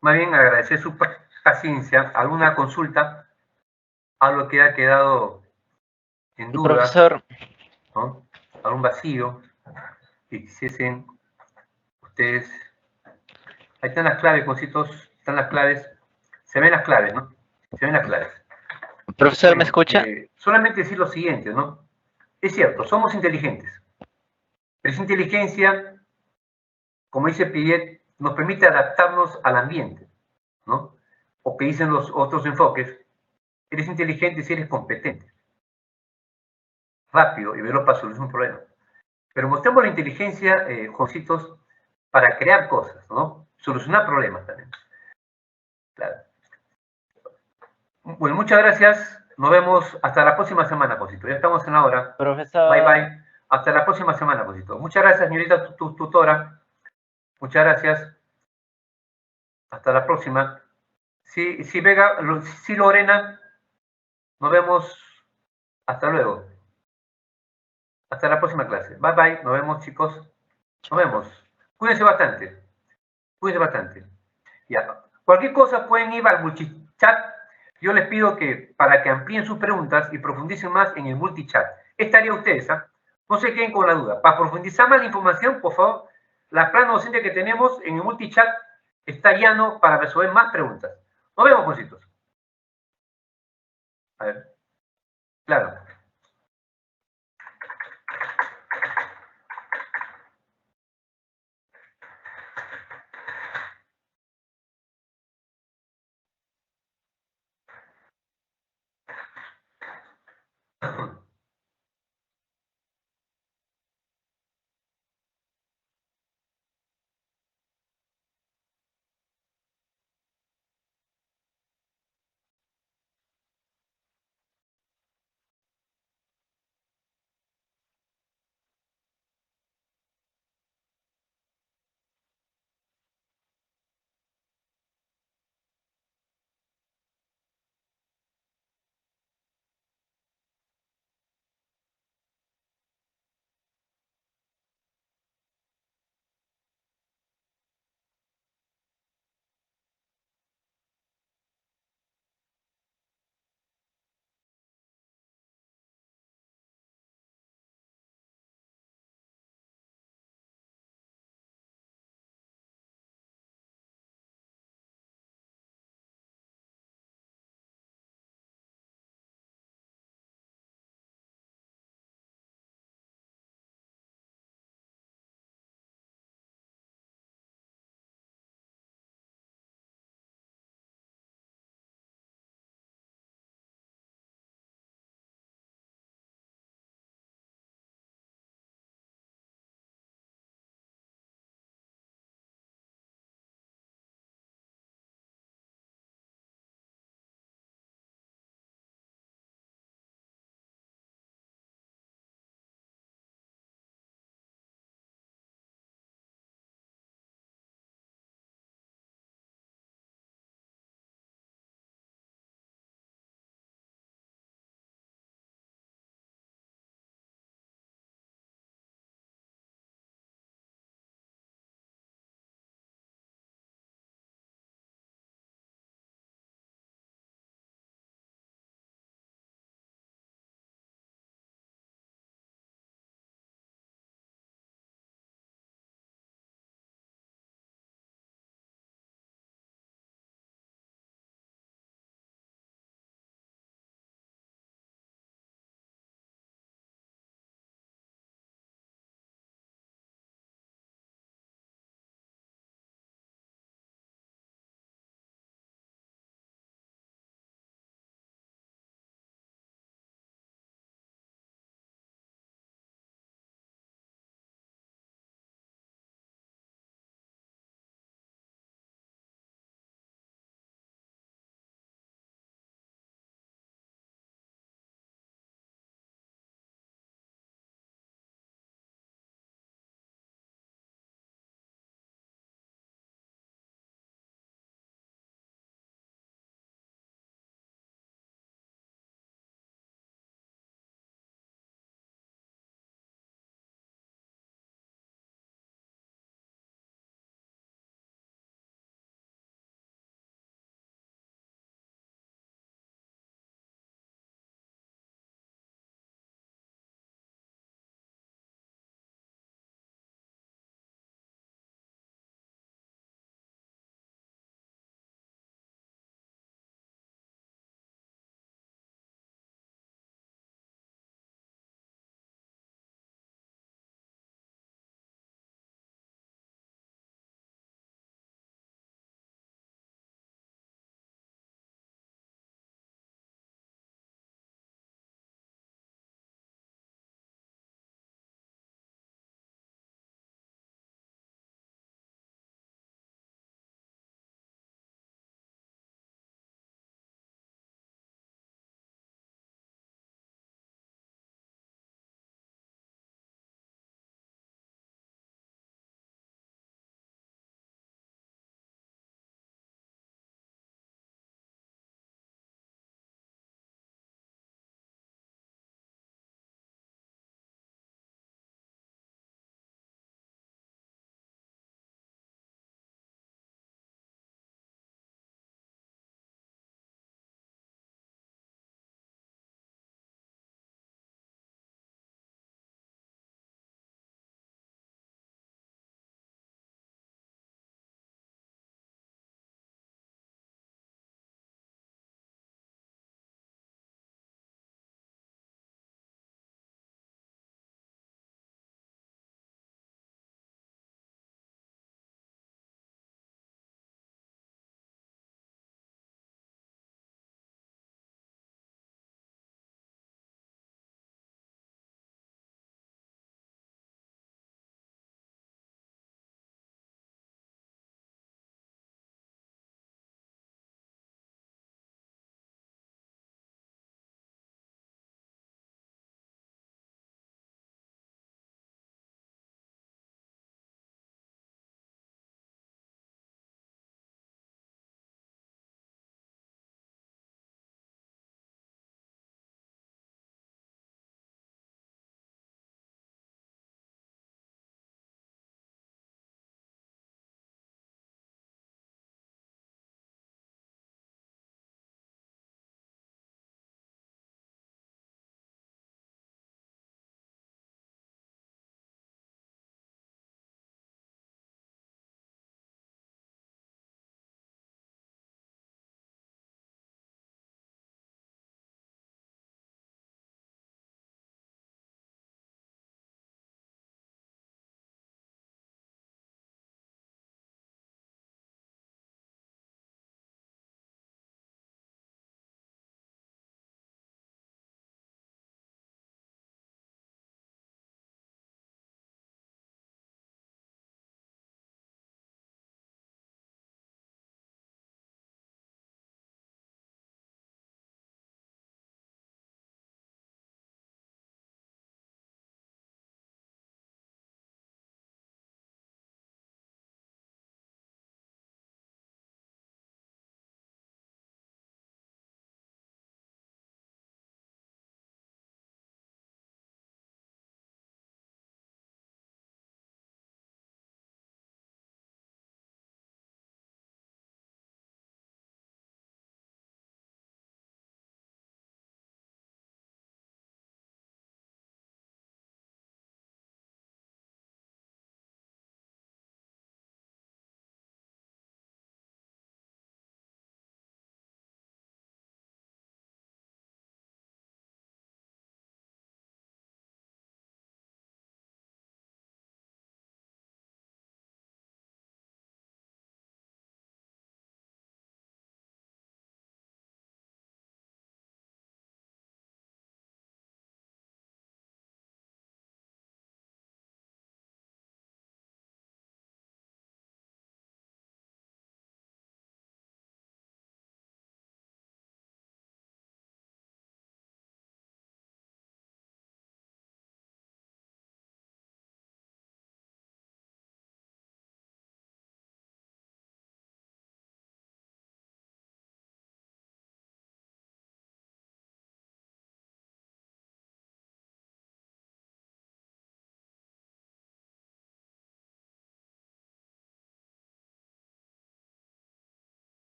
Más bien agradecer su paciencia. ¿Alguna consulta? Algo que ha quedado en duda, Profesor, ¿no? Algún vacío que quisiesen ustedes. Ahí están las claves, cositos, están las claves. Se ven las claves, ¿no? Se ven las claves. profesor, ¿me Bueno, escucha? solamente decir lo siguiente, ¿no? Es cierto, somos inteligentes. Pero esa inteligencia, como dice Piaget, nos permite adaptarnos al ambiente, ¿no? O que dicen los otros enfoques, eres inteligente si eres competente. Rápido y veloz para solucionar un problema. Pero mostremos la inteligencia, Jositos, para crear cosas, ¿no? Solucionar problemas también. Claro. Bueno, muchas gracias. Nos vemos hasta la próxima semana, Josito. Ya estamos en la hora. Profesor. Bye, bye. Hasta la próxima semana, Josito. Muchas gracias, señorita tutora. Muchas gracias. Hasta la próxima. Sí, Vega, sí, Lorena. Nos vemos. Hasta luego. Hasta la próxima clase. Bye, bye. Nos vemos, chicos. Nos vemos. Cuídense bastante. Cuídense bastante. Ya. Cualquier cosa pueden ir al multichat. Yo les pido que para que amplíen sus preguntas y profundicen más en el multichat. Estaría ustedes, ¿ah? No se queden con la duda. Para profundizar más la información, por favor, la plan docente que tenemos en el multichat está llano para resolver más preguntas. Nos vemos, Juancitos. A ver. Claro.